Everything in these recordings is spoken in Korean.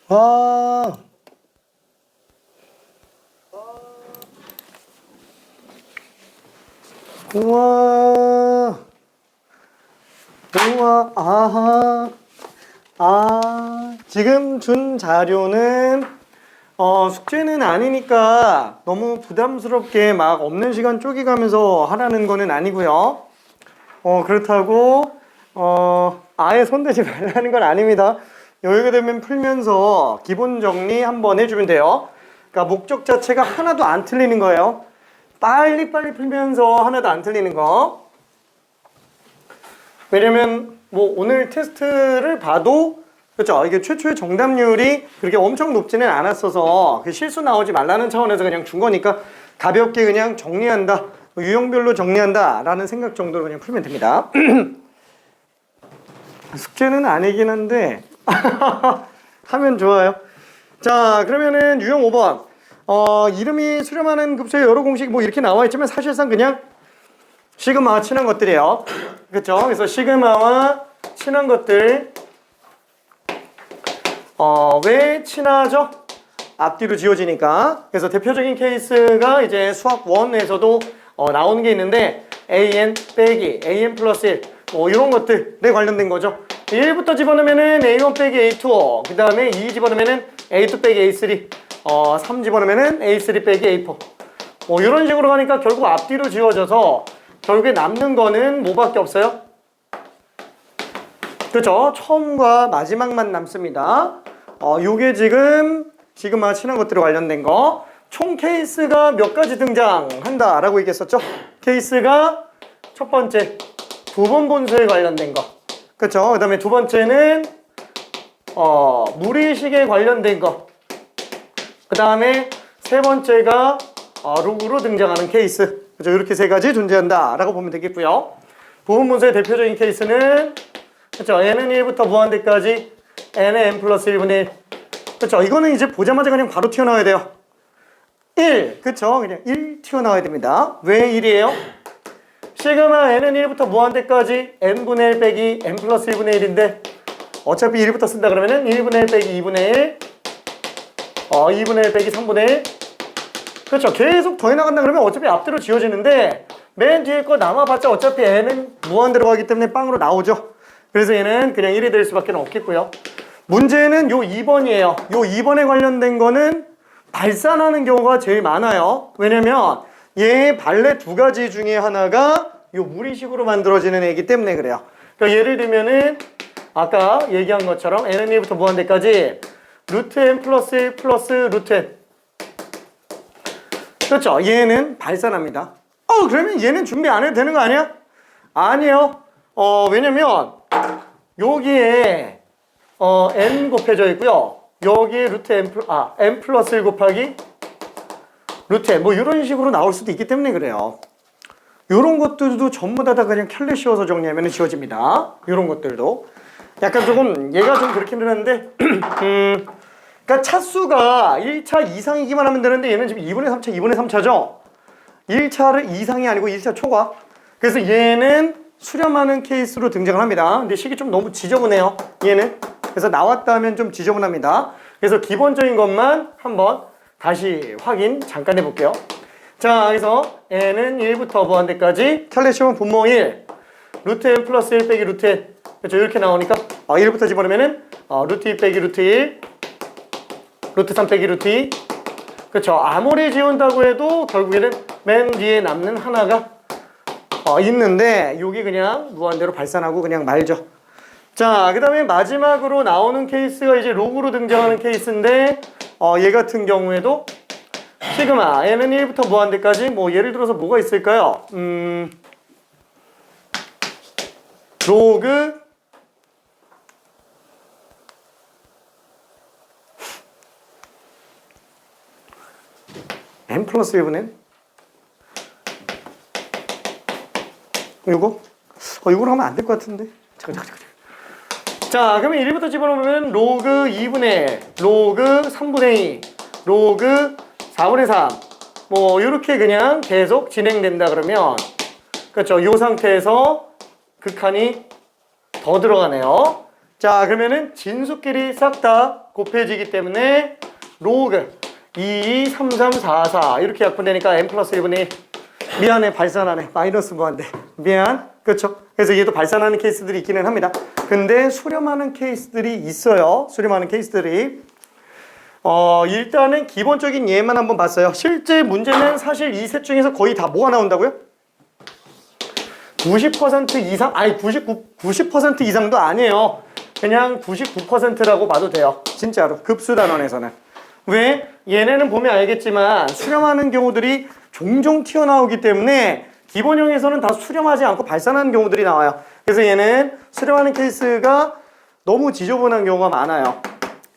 와. 우와. 우와. 아하. 지금 준 자료는 숙제는 아니니까 너무 부담스럽게 막 없는 시간 쪼개가면서 하라는 거는 아니고요. 그렇다고 아예 손대지 말라는 건 아닙니다. 여유가 되면 풀면서 기본 정리 한번 해주면 돼요. 그러니까 목적 자체가 하나도 안 틀리는 거예요. 빨리빨리 풀면서 하나도 안 틀리는 거. 왜냐면 뭐 오늘 테스트를 봐도 그렇죠. 이게 최초의 정답률이 그렇게 엄청 높지는 않았어서 실수 나오지 말라는 차원에서 그냥 준 거니까 가볍게 그냥 정리한다, 유형별로 정리한다 라는 생각 정도로 그냥 풀면 됩니다. 숙제는 아니긴 한데 하면 좋아요. 자, 그러면은 유형 5번 이름이 수렴하는 급수의 여러 공식 뭐 이렇게 나와 있지만 사실상 그냥 시그마와 친한 것들이에요. 그렇죠? 그래서 시그마와 친한 것들 왜 친하죠? 앞뒤로 지워지니까. 그래서 대표적인 케이스가 이제 수학 1에서도 나오는 게 있는데 an 빼기 an 플러스 1 뭐 이런 것들에 관련된 거죠. 1부터 집어넣으면은 a1 빼기 a2, 그 다음에 2 집어넣으면은 a2 빼기 a3, 3 집어넣으면은 a3 빼기 a4 뭐 이런 식으로 가니까 결국 앞뒤로 지워져서 결국에 남는 거는 뭐밖에 없어요? 그렇죠? 처음과 마지막만 남습니다. 요게 지금 시그마 친한 것들에 관련된 거. 총 케이스가 몇 가지 등장한다 라고 얘기했었죠? 케이스가 첫 번째 부분 분수에 관련된 거. 그렇죠? 그 다음에 두 번째는 무리식에 관련된 거. 그 다음에 세 번째가 룩으로 등장하는 케이스. 그렇죠? 이렇게 세 가지 존재한다 라고 보면 되겠고요. 부분 분수의 대표적인 케이스는 그렇죠? n은 1부터 무한대까지 n의 n 플러스 1분의 1. 그렇죠? 이거는 이제 보자마자 그냥 바로 튀어나와야 돼요. 1. 그렇죠? 그냥 1 튀어나와야 됩니다. 왜 1이에요? 시그마 n은 1부터 무한대까지 n분의 1 빼기 n 플러스 1분의 1인데 어차피 1부터 쓴다 그러면은 1분의 1 빼기 2분의 1 2분의 1 빼기 3분의 1 그렇죠? 계속 더해 나간다 그러면 어차피 앞뒤로 지워지는데 맨 뒤에 거 남아봤자 어차피 n은 무한대로 가기 때문에 빵으로 나오죠. 그래서 얘는 그냥 1이 될 수밖에 없겠고요. 문제는 요 2번이에요. 요 2번에 관련된 거는 발산하는 경우가 제일 많아요. 왜냐면 얘 발레 두 가지 중에 하나가 요 무리식으로 만들어지는 애이기 때문에 그래요. 그러니까 예를 들면은 아까 얘기한 것처럼 n은 1부터 무한대까지 루트 n 플러스 1 플러스 루트 n 그렇죠? 얘는 발산합니다. 그러면 얘는 준비 안 해도 되는 거 아니야? 아니에요. 왜냐면 여기에 n 곱해져 있고요. 여기에 루트 n 플러스 1 곱하기 루트 n 뭐 이런 식으로 나올 수도 있기 때문에 그래요. 이런 것들도 전부 다 그냥 켤레 씌워서 정리하면 지워집니다. 이런 것들도 약간 조금 얘가 좀 그렇긴 한데 그러니까 차수가 1차 이상이기만 하면 되는데 얘는 지금 2분의 3차 2분의 3차죠. 1차를 이상이 아니고 1차 초과. 그래서 얘는 수렴하는 케이스로 등장을 합니다. 근데 식이 좀 너무 지저분해요. 얘는. 그래서 나왔다 하면 좀 지저분합니다. 그래서 기본적인 것만 한번 다시 확인 잠깐 해볼게요. 자, 그래서 n은 1부터 무한대까지 켤레시면 분모 1 루트 n 플러스 1 빼기 루트 n 그렇죠? 이렇게 나오니까 1부터 집어넣으면은 루트 2 빼기 루트 1 루트 3 빼기 루트 2 그렇죠? 아무리 지운다고 해도 결국에는 맨 뒤에 남는 하나가 있는데 여기 그냥 무한대로 발산하고 그냥 말죠. 자, 그 다음에 마지막으로 나오는 케이스가 이제 로그로 등장하는 케이스인데 얘 같은 경우에도 시그마 n은 1부터 무한대까지 뭐 예를 들어서 뭐가 있을까요? 로그 n 플러스 1분의 n 이거 하면 안 될 것 같은데. 잠깐. 자, 그러면 1부터 집어넣으면 로그 2분의 1, 로그 3분의 2, 로그 4분의 3. 뭐, 이렇게 그냥 계속 진행된다 그러면, 그렇죠. 이 상태에서 극한이 더 들어가네요. 자, 그러면은 진수끼리 싹 다 곱해지기 때문에 로그 2, 3, 3, 4, 4 이렇게 약분되니까 n 플러스 1분의 1. 미안해, 발산하네. 마이너스 무한대. 미안. 그렇죠? 그래서 얘도 발산하는 케이스들이 있기는 합니다. 근데 수렴하는 케이스들이 있어요. 수렴하는 케이스들이. 일단은 기본적인 예만 한번 봤어요. 실제 문제는 사실 이 셋 중에서 거의 다 뭐가 나온다고요? 90% 이상, 아니 90% 이상도 아니에요. 그냥 99%라고 봐도 돼요. 진짜로. 급수단원에서는. 왜? 얘네는 보면 알겠지만 수렴하는 경우들이 종종 튀어나오기 때문에 기본형에서는 다 수렴하지 않고 발산하는 경우들이 나와요. 그래서 얘는 수렴하는 케이스가 너무 지저분한 경우가 많아요.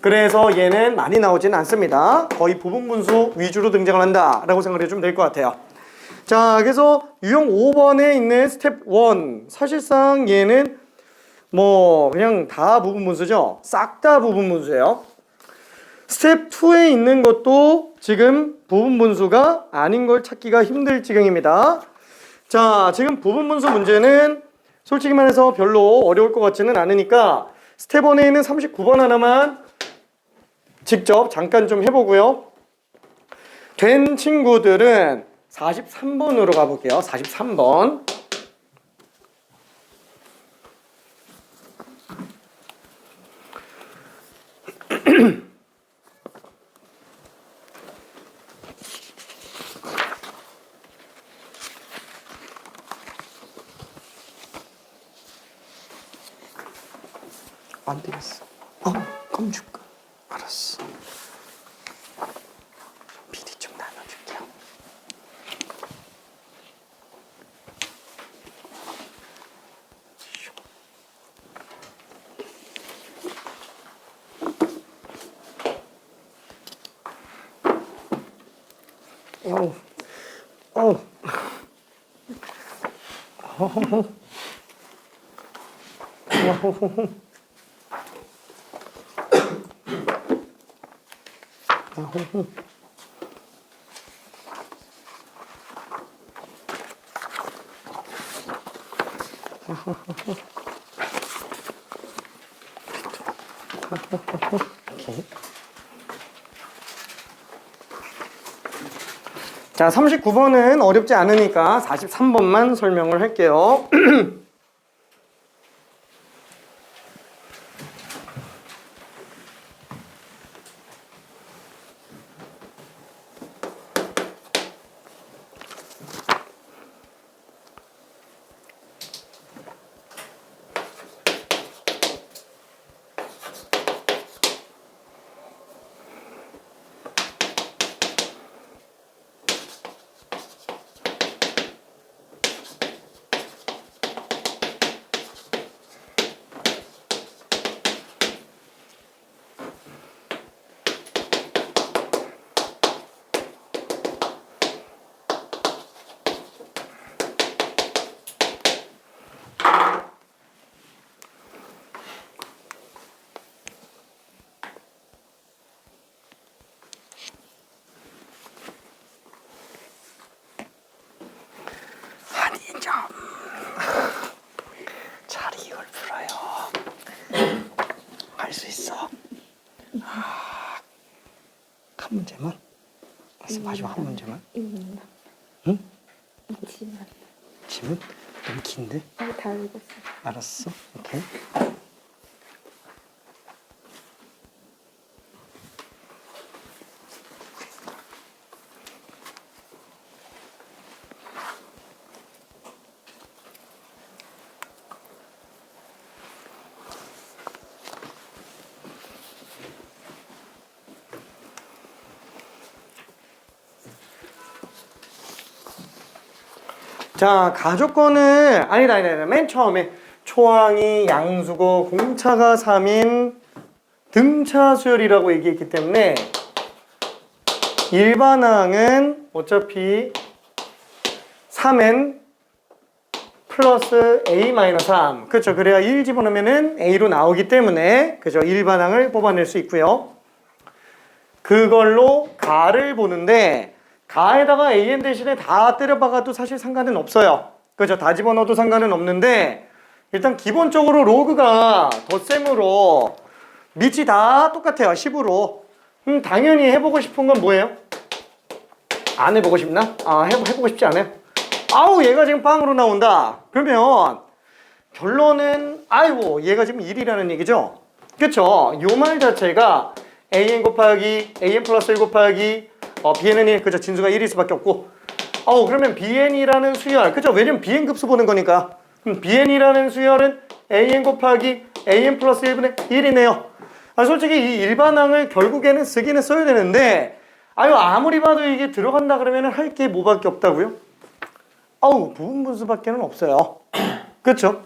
그래서 얘는 많이 나오지는 않습니다. 거의 부분분수 위주로 등장을 한다라고 생각을 해주면 될 것 같아요. 자, 그래서 유형 5번에 있는 스텝 1 사실상 얘는 뭐 그냥 다 부분분수죠. 싹 다 부분분수예요. 스텝 2에 있는 것도 지금 부분분수가 아닌 걸 찾기가 힘들 지경입니다. 자, 지금 부분분수 문제는 솔직히 말해서 별로 어려울 것 같지는 않으니까 스텝 1에 있는 39번 하나만 직접 잠깐 좀 해보고요. 된 친구들은 43번으로 가볼게요. 43번. 안 되겠어. 껌 줄까? 알았어. 미리 좀 나눠줄게요. 자, 39번은 어렵지 않으니까 43번만 설명을 할게요. 잘 이걸 풀어요. 할 수 있어. 한 문제만? 그래서 마지막 한 문제만? 응? 지문? 너무 긴데? 다 읽었어. 알았어. 오케이. 자, 가족권을 아니다. 맨 처음에 초항이 양수고 공차가 3인 등차 수열이라고 얘기했기 때문에 일반항은 어차피 3n 플러스 a-3 그렇죠. 그래야 1 집어넣으면 a로 나오기 때문에 그죠. 일반항을 뽑아낼 수 있고요. 그걸로 가를 보는데 가에다가 an 대신에 다 때려박아도 사실 상관은 없어요. 그죠? 다 집어넣어도 상관은 없는데 일단 기본적으로 로그가 덧셈으로 밑이 다 똑같아요. 10으로. 당연히 해보고 싶은 건 뭐예요? 안 해보고 싶나? 해보고 싶지 않아요? 아우, 얘가 지금 빵으로 나온다. 그러면 결론은 아이고, 얘가 지금 1이라는 얘기죠? 그쵸? 요 말 자체가 an 곱하기 an 플러스 1 곱하기 bn은 1, 그죠? 진수가 1일 수밖에 없고, 그러면 bn이라는 수열, 그죠? 왜냐면 bn 급수 보는 거니까. bn이라는 수열은 an 곱하기 an 플러스 1분의 1이네요. 솔직히 이 일반항을 결국에는 쓰기는 써야 되는데, 아무리 봐도 이게 들어간다 그러면 할 게 뭐밖에 없다고요? 부분 분수밖에는 없어요. 그쵸?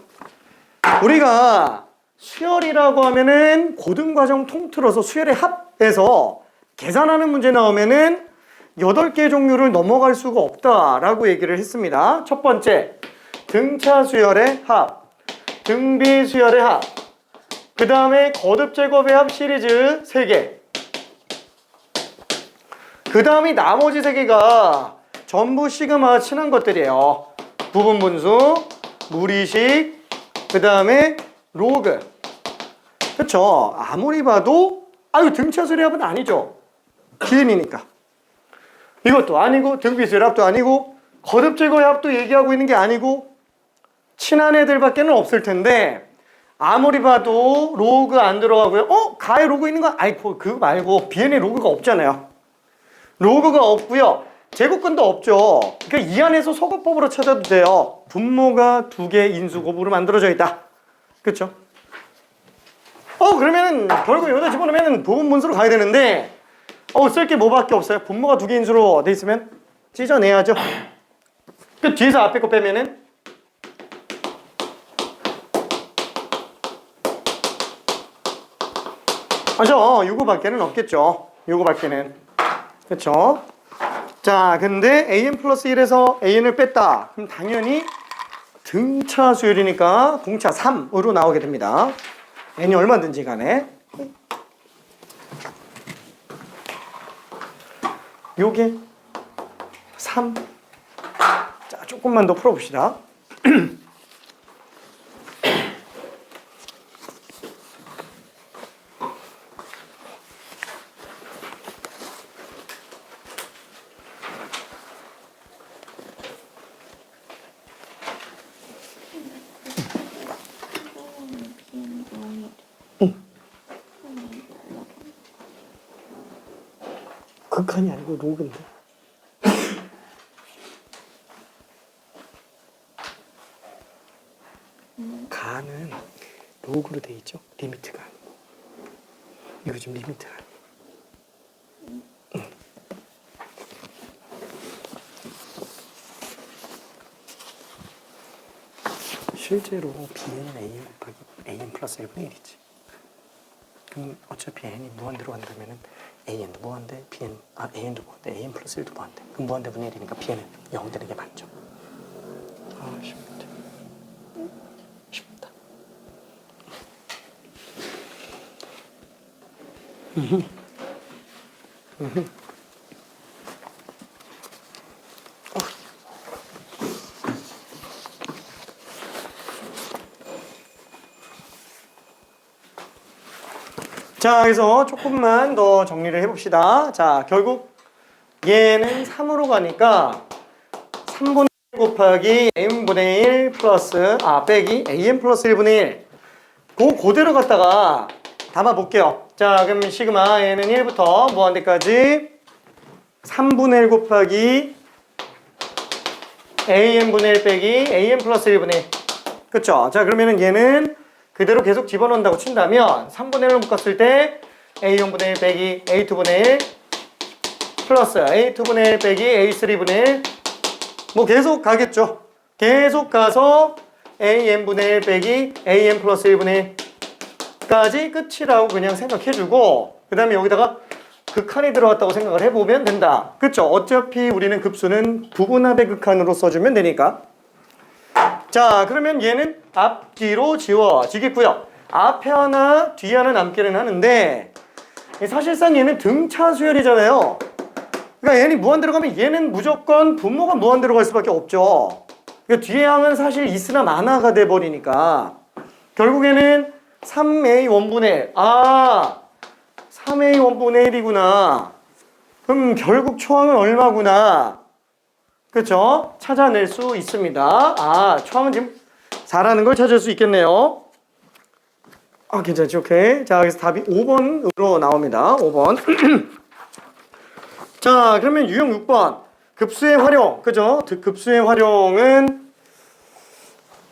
우리가 수열이라고 하면은 고등과정 통틀어서 수열의 합에서 계산하는 문제 나오면은 8개 종류를 넘어갈 수가 없다라고 얘기를 했습니다. 첫 번째, 등차 수열의 합, 등비 수열의 합, 그 다음에 거듭 제곱의 합 시리즈 3개, 그 다음이 나머지 3개가 전부 시그마가 친한 것들이에요. 부분 분수, 무리식, 그 다음에 로그. 그쵸? 아무리 봐도 등차 수열의 합은 아니죠. 기은이니까. 이것도 아니고 등비 수열의 합도 아니고 거듭 제곱의 합도 얘기하고 있는 게 아니고 친한 애들밖에는 없을 텐데 아무리 봐도 로그 안 들어가고요. 가에 로그 있는 거 그거 말고 bn에 로그가 없잖아요. 로그가 없고요. 제곱근도 없죠. 그러니까 이 안에서 소거법으로 찾아도 돼요. 분모가 2개 인수곱으로 만들어져 있다. 그쵸? 그러면은 결국 여기다 집어넣으면 부분 분수로 가야 되는데 쓸 게 뭐밖에 없어요. 분모가 2개 인수로 돼 있으면 찢어내야죠. 그 뒤에서 앞에 거 빼면은 요거밖에는 없겠죠. 요거밖에는. 그쵸? 자, 근데 an 플러스 1에서 an을 뺐다. 그럼 당연히 등차 수열이니까 공차 3으로 나오게 됩니다. n이 얼마든지 간에. 요게 3. 자, 조금만 더 풀어봅시다. 극한이 아니고 로그인데. 가는 로그로 돼 있죠. 리미트가. 이거 지금 리미트가. 실제로 bn은 an 곱하기 an 플러스 1분의 1이지. 그럼 어차피 n이 무한대로 간다면은 an도 무한대, an도 무한대, an 플러스 1도 무한대. 그럼 무한대 분의 1이니까 bn은 0 되는 게 맞죠. 쉽다. 쉽다. 자, 그래서 조금만 더 정리를 해봅시다. 자, 결국 얘는 3으로 가니까 3분의 1 곱하기 n분의 1 플러스 빼기 an 플러스 1분의 1 그대로 갖다가 담아볼게요. 자, 그럼 시그마 얘는 1부터 무한대까지 3분의 1 곱하기 an분의 1 빼기 an 플러스 1분의 1 그쵸? 자, 그러면은 얘는 그대로 계속 집어넣는다고 친다면 3분의 1로 묶었을 때 a0분의 1 빼기 a2분의 1 플러스 a2분의 1 빼기 a3분의 1 뭐 계속 가겠죠. 계속 가서 an분의 1 빼기 an 플러스 1분의 1까지 끝이라고 그냥 생각해주고 그 다음에 여기다가 극한이 들어갔다고 생각을 해보면 된다. 그쵸? 어차피 우리는 급수는 부분합의 극한으로 써주면 되니까. 자, 그러면 얘는 앞뒤로 지워지겠고요. 앞에 하나, 뒤에 하나 남기는 하는데 사실상 얘는 등차 수열이잖아요. 그러니까 얘는 무한대로 가면 얘는 무조건 분모가 무한대로 갈 수밖에 없죠. 이 뒤에 항은 사실 있으나 마나가 돼버리니까 결국에는 3a 원분의 1. 3a 원분의 1이구나. 그럼 결국 초항은 얼마구나. 그렇죠? 찾아낼 수 있습니다. 초항은 지금 4라는 걸 찾을 수 있겠네요. 괜찮지? 오케이. 자, 그래서 답이 5번으로 나옵니다. 5번. 자, 그러면 유형 6번. 급수의 활용. 그죠? 급수의 활용은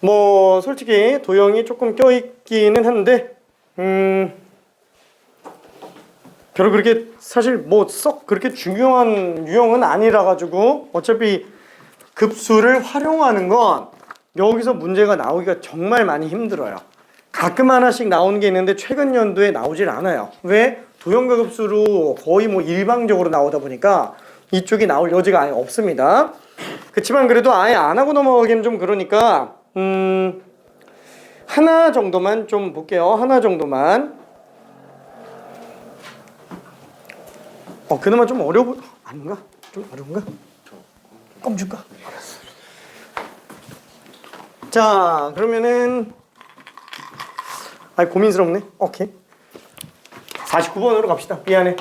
뭐 솔직히 도형이 조금 껴있기는 한데 별로 그렇게 사실 뭐 썩 그렇게 중요한 유형은 아니라 가지고 어차피 급수를 활용하는 건 여기서 문제가 나오기가 정말 많이 힘들어요. 가끔 하나씩 나오는 게 있는데 최근 연도에 나오질 않아요. 왜? 도형과 급수로 거의 뭐 일방적으로 나오다 보니까 이쪽이 나올 여지가 아예 없습니다. 그렇지만 그래도 아예 안 하고 넘어가기는 좀 그러니까 하나 정도만 좀 볼게요. 하나 정도만. 그나마 좀 어려워 아닌가? 좀 어려운가? 껌 줄까? 알았어. 자, 그러면은 고민스럽네. 오케이. 49번으로 갑시다. 미안해.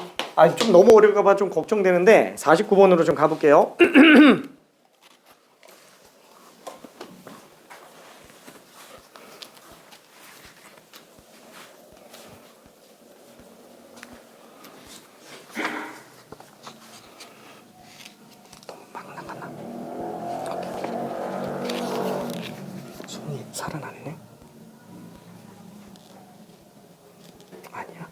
좀 너무 어려울까봐 좀 걱정되는데 49번으로 좀 가볼게요. 너무 막 나갔나? 손이 살아났네? 아니야?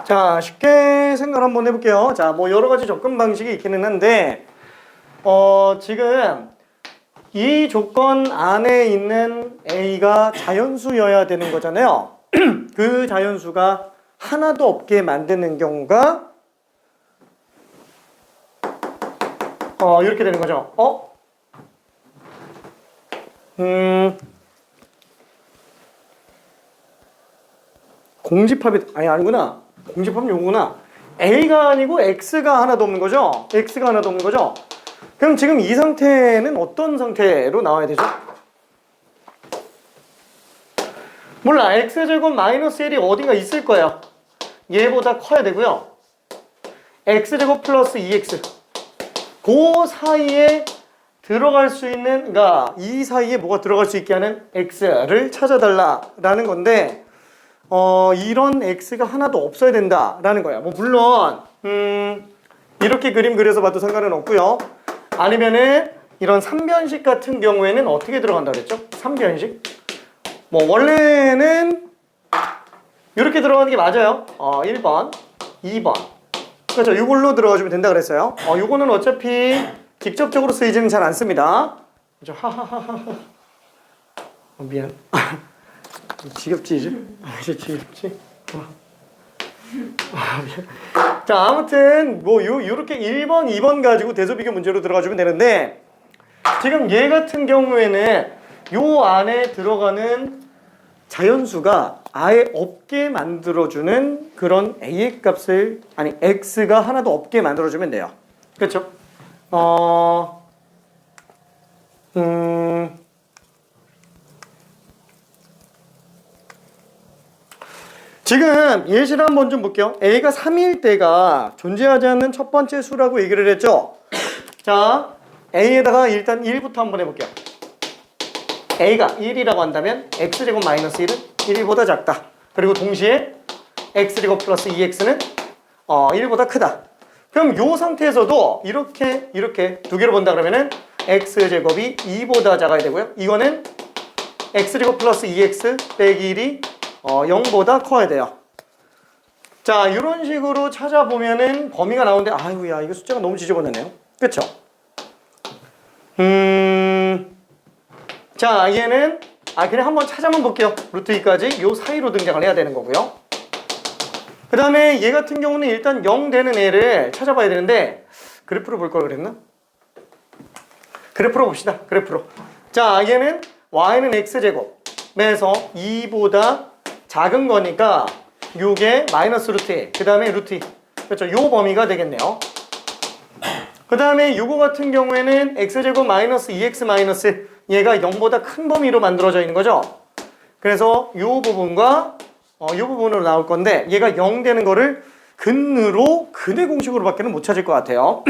자, 쉽게 생각을 한번 해볼게요. 자, 뭐 여러 가지 접근 방식이 있기는 한데, 지금 이 조건 안에 있는 A가 자연수여야 되는 거잖아요. 그 자연수가 하나도 없게 만드는 경우가 이렇게 되는 거죠. 공집합이 아니구나. 공집합은 요거구나. A가 아니고 X가 하나도 없는 거죠. X가 하나도 없는 거죠. 그럼 지금 이 상태는 어떤 상태로 나와야 되죠? 몰라. X제곱 마이너스 1이 어딘가 있을 거야. 얘보다 커야 되고요. X제곱 플러스 2X 그 사이에 들어갈 수 있는, 그러니까 이 사이에 뭐가 들어갈 수 있게 하는 X를 찾아달라라는 건데, 이런 X가 하나도 없어야 된다라는 거야. 뭐 물론 이렇게 그림 그려서 봐도 상관은 없고요. 아니면은 이런 3변식 같은 경우에는 어떻게 들어간다 그랬죠? 3변식? 뭐 원래는 이렇게 들어가는 게 맞아요. 1번, 2번. 그렇죠. 이걸로 들어가주면 된다 그랬어요. 요거는 어차피 직접적으로 쓰이지는 잘 않습니다. 그렇죠. 하하하하. 미안. 지겹지 이제? 이제 지겹지? 미안. 자, 아무튼 뭐 요렇게 1번, 2번 가지고 대소비교 문제로 들어가주면 되는데, 지금 얘 같은 경우에는 요 안에 들어가는 자연수가 아예 없게 만들어주는 그런 A의 값을, 아니 X가 하나도 없게 만들어주면 돼요. 그렇죠? 지금 예시를 한번 좀 볼게요. A가 3일 때가 존재하지 않는 첫 번째 수라고 얘기를 했죠. 자, A에다가 일단 1부터 한번 해볼게요. A가 1이라고 한다면 X제곱 마이너스 1은 1보다 작다. 그리고 동시에 X제곱 플러스 2X는 1보다 크다. 그럼 이 상태에서도 이렇게 두 개로 본다 그러면은 X제곱이 2보다 작아야 되고요. 이거는 X제곱 플러스 2X 빼기 1이 0보다 커야 돼요. 자, 이런 식으로 찾아보면은 범위가 나오는데, 아이고야, 이거 숫자가 너무 지저분하네요. 그쵸? 자, 얘는 그냥 한번 찾아만 볼게요. 루트 2까지 요 사이로 등장을 해야 되는 거고요. 그 다음에 얘 같은 경우는 일단 0 되는 애를 찾아봐야 되는데, 그래프로 볼 걸 그랬나? 그래프로 봅시다. 그래프로. 자, 얘는 y는 x제곱에서 2보다 작은 거니까 요게 마이너스 루트 1, 그 다음에 루트 2. 그렇죠? 요 범위가 되겠네요. 그 다음에 요거 같은 경우에는 x제곱 마이너스 2x 마이너스, 얘가 0보다 큰 범위로 만들어져 있는 거죠. 그래서 요 부분과 요 부분으로 나올 건데, 얘가 0 되는 거를 근의 공식으로 밖에는 못 찾을 것 같아요.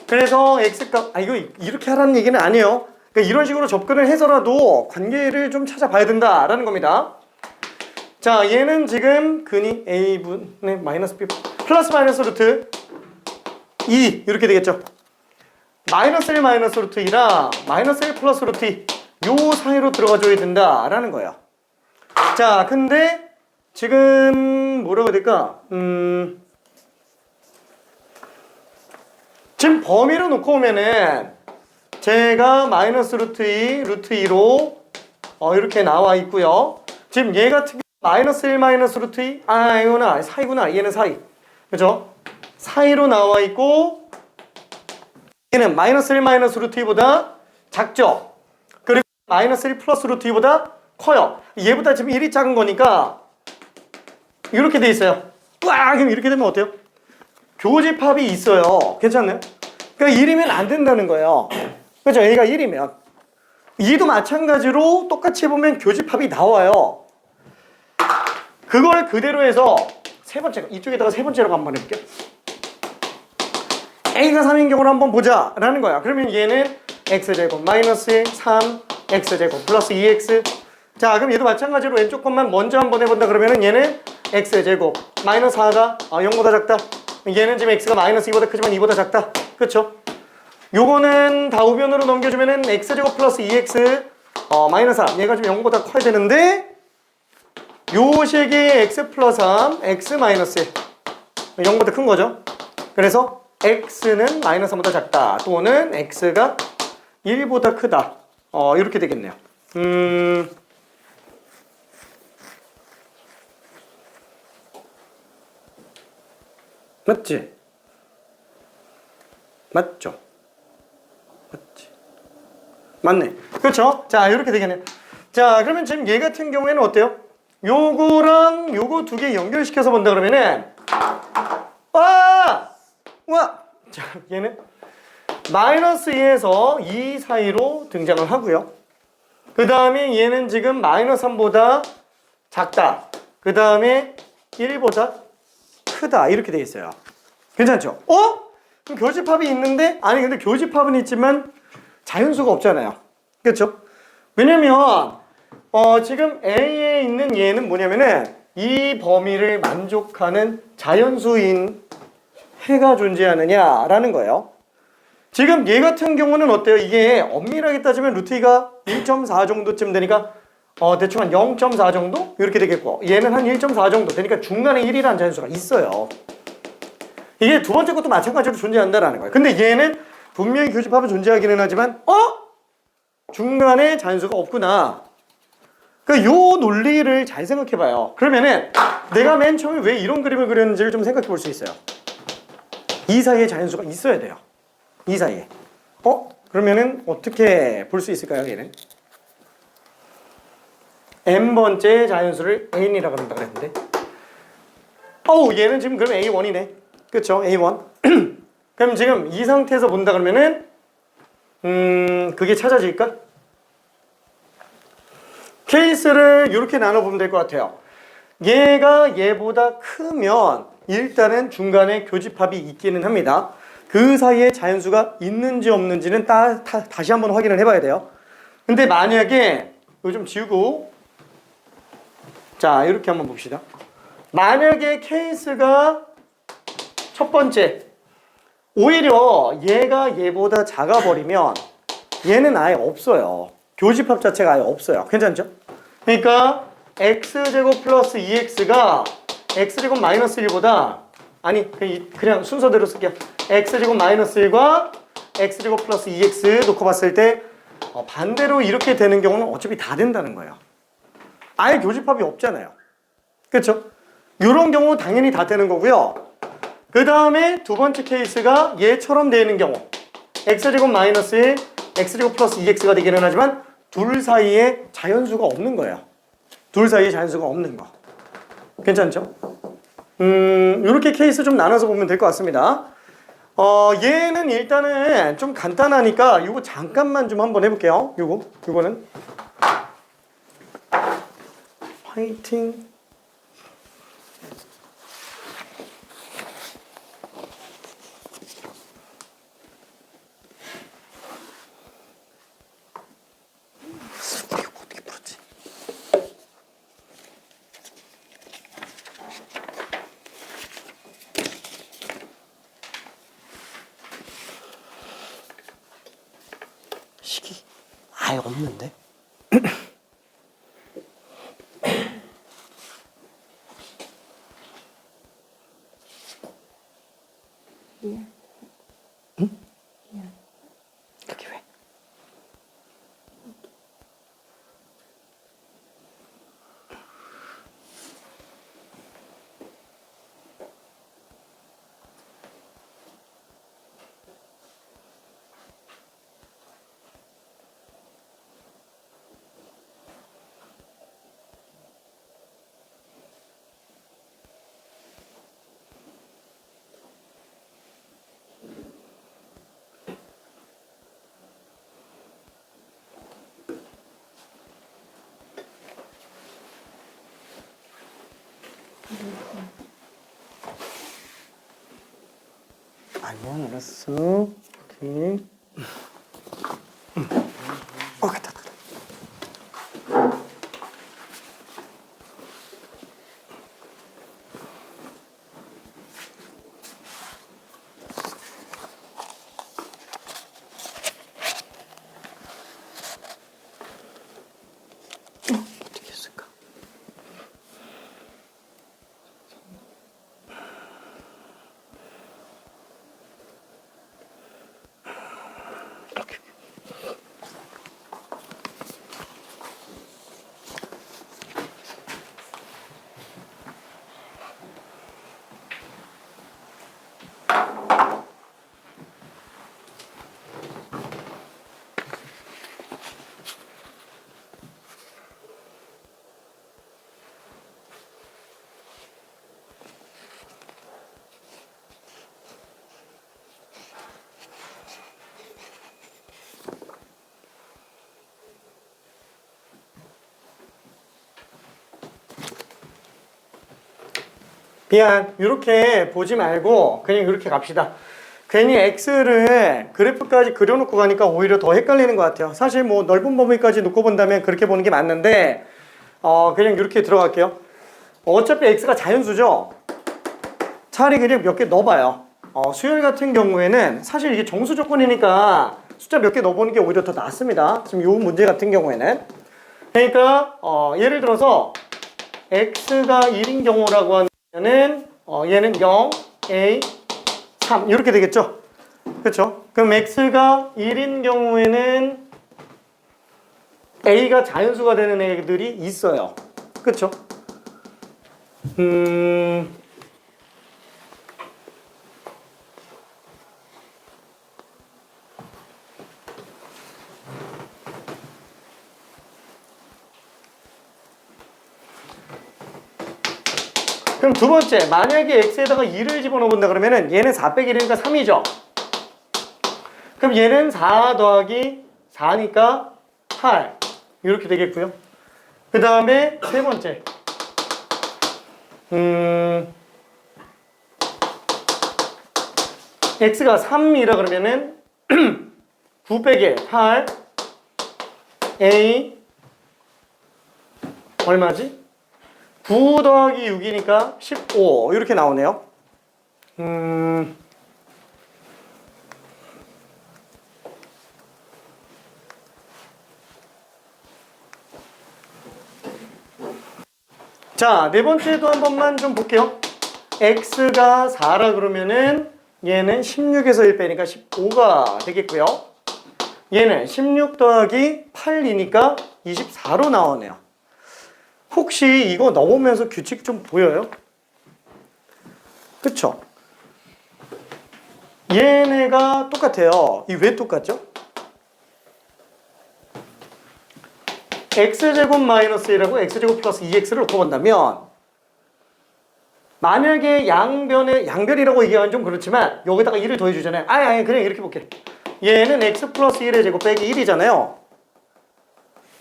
그래서 x값, 이거 이렇게 하라는 얘기는 아니에요. 그러니까 이런 식으로 접근을 해서라도 관계를 좀 찾아봐야 된다라는 겁니다. 자, 얘는 지금 근이 a분의 마이너스 b 플러스 마이너스 루트 2 이렇게 되겠죠. 마이너스 1 마이너스 루트 2랑 마이너스 1 플러스 루트 2 요 사이로 들어가줘야 된다라는 거예요. 자, 근데 지금 뭐라고 해야 될까? 지금 범위로 놓고 오면은 제가 마이너스 루트 2, 루트 2로 이렇게 나와 있고요. 지금 얘 같은 경우 마이너스 1 마이너스 루트 2, 이거는 사이구나. 얘는 사이. 그죠? 사이로 나와 있고, 얘는 마이너스 1 마이너스 루트 2보다 작죠? 그리고 마이너스 1 플러스 루트 2보다 커요. 얘보다 지금 1이 작은 거니까 이렇게 돼 있어요. 그럼 이렇게 되면 어때요? 교집합이 있어요. 괜찮나요? 그러니까 1이면 안 된다는 거예요. 그렇죠? A가 1이면. 2도 마찬가지로 똑같이 해보면 교집합이 나와요. 그걸 그대로 해서 세 번째, 이쪽에다가 세 번째로 한번 해볼게요. A가 3인 경우를 한번 보자 라는 거야. 그러면 얘는 X제곱 마이너스 1, 3, X제곱 플러스 2X. 자, 그럼 얘도 마찬가지로 왼쪽 것만 먼저 한번 해본다 그러면은 얘는 X제곱 마이너스 4가 0보다 작다. 얘는 지금 X가 마이너스 2보다 크지만 2보다 작다. 그쵸? 요거는 다 우변으로 넘겨주면은 X제곱 플러스 2X 마이너스 4. 얘가 지금 0보다 커야 되는데, 요 식의 X 플러스 3, X 마이너스 1. 0보다 큰 거죠. 그래서 X는 마이너스 3보다 작다. 또는 X가 1보다 크다. 이렇게 되겠네요. 맞지? 맞죠? 맞지? 맞네. 그렇죠? 자, 이렇게 되겠네요. 자, 그러면 지금 얘 같은 경우에는 어때요? 요거랑 요거 두 개 연결시켜서 본다 그러면은 와! 자, 얘는 마이너스 2에서 2 사이로 등장을 하고요. 그 다음에 얘는 지금 마이너스 3보다 작다. 그 다음에 1보다 크다. 이렇게 돼 있어요. 괜찮죠? 그럼 교집합이 있는데? 아니, 근데 교집합은 있지만 자연수가 없잖아요. 그렇죠? 왜냐면 지금 A에 있는 얘는 뭐냐면은 이 범위를 만족하는 자연수인 해가 존재하느냐라는 거예요. 지금 얘 같은 경우는 어때요? 이게 엄밀하게 따지면 루트 2가 1.4 정도쯤 되니까 대충 한 0.4 정도? 이렇게 되겠고 얘는 한 1.4 정도 되니까 중간에 1이라는 자연수가 있어요. 이게 두 번째 것도 마찬가지로 존재한다라는 거예요. 근데 얘는 분명히 교집합은 존재하기는 하지만 중간에 자연수가 없구나. 그러니까 요 논리를 잘 생각해봐요. 그러면은 내가 맨 처음에 왜 이런 그림을 그렸는지를 좀 생각해 볼 수 있어요. 이 사이에 자연수가 있어야 돼요. 이 사이에. 그러면은 어떻게 볼 수 있을까요, 얘는? n번째 자연수를 n이라고 한다 그랬는데. 얘는 지금 그럼 a1이네. 그쵸? a1. 그럼 지금 이 상태에서 본다 그러면은 그게 찾아질까? 케이스를 이렇게 나눠보면 될 것 같아요. 얘가 얘보다 크면 일단은 중간에 교집합이 있기는 합니다. 그 사이에 자연수가 있는지 없는지는 다시 한번 확인을 해봐야 돼요. 근데 만약에 이거 좀 지우고 자 이렇게 한번 봅시다. 만약에 케이스가 첫 번째 오히려 얘가 얘보다 작아버리면 얘는 아예 없어요. 교집합 자체가 아예 없어요. 괜찮죠? 그러니까 x제곱 플러스 2x가 x제곱 마이너스 1보다 아니 그냥 순서대로 쓸게요. x제곱 마이너스 1과 x제곱 플러스 2x 놓고 봤을 때 반대로 이렇게 되는 경우는 어차피 다 된다는 거예요. 아예 교집합이 없잖아요. 그렇죠? 이런 경우 당연히 다 되는 거고요. 그 다음에 두 번째 케이스가 얘처럼 되는 경우 x제곱 마이너스 1, x제곱 플러스 2x가 되기는 하지만 둘 사이에 자연수가 없는 거예요. 둘 사이에 자연수가 없는 거. 괜찮죠? 이렇게 케이스 좀 나눠서 보면 될 것 같습니다. 얘는 일단은 좀 간단하니까 이거 잠깐만 좀 한번 해볼게요. 요거는 화이팅. 식이 아예 없는데? 응? 그게 왜? 아니야, 알았어. 오케이. 갔다. 어떻게 했을까? 미안. 이렇게 보지 말고 그냥 이렇게 갑시다. 괜히 X를 그래프까지 그려놓고 가니까 오히려 더 헷갈리는 것 같아요. 사실 뭐 넓은 범위까지 놓고 본다면 그렇게 보는 게 맞는데 그냥 이렇게 들어갈게요. 어차피 X가 자연수죠? 차라리 그냥 몇 개 넣어봐요. 수열 같은 경우에는 사실 이게 정수 조건이니까 숫자 몇 개 넣어보는 게 오히려 더 낫습니다. 지금 이 문제 같은 경우에는. 그러니까 예를 들어서 X가 1인 경우라고 하면은 얘는 0, A, 3 이렇게 되겠죠? 그렇죠? 그럼 X가 1인 경우에는 A가 자연수가 되는 애들이 있어요. 그렇죠? 그럼 두 번째, 만약에 X에다가 2를 집어넣어 본다 그러면은 얘는 4 빼기 1이니까 3이죠? 그럼 얘는 4 더하기 4니까 8 이렇게 되겠고요. 그 다음에 세 번째, X가 3이라 그러면은 9 빼기 8 A 얼마지? 9 더하기 6이니까 15 이렇게 나오네요. 자, 네 번째도 한 번만 좀 볼게요. X가 4라 그러면은 얘는 16에서 1 빼니까 15가 되겠고요. 얘는 16 더하기 8이니까 24로 나오네요. 혹시 이거 넣으면서 규칙 좀 보여요? 그쵸? 얘네가 똑같아요. 이 왜 똑같죠? x제곱 마이너스 1하고 x제곱 플러스 2x를 놓고 본다면 만약에 양변이라고 얘기하면 좀 그렇지만 여기다가 1을 더해주잖아요. 아니 그냥 이렇게 볼게. 얘는 x 플러스 1의 제곱 빼기 1이잖아요.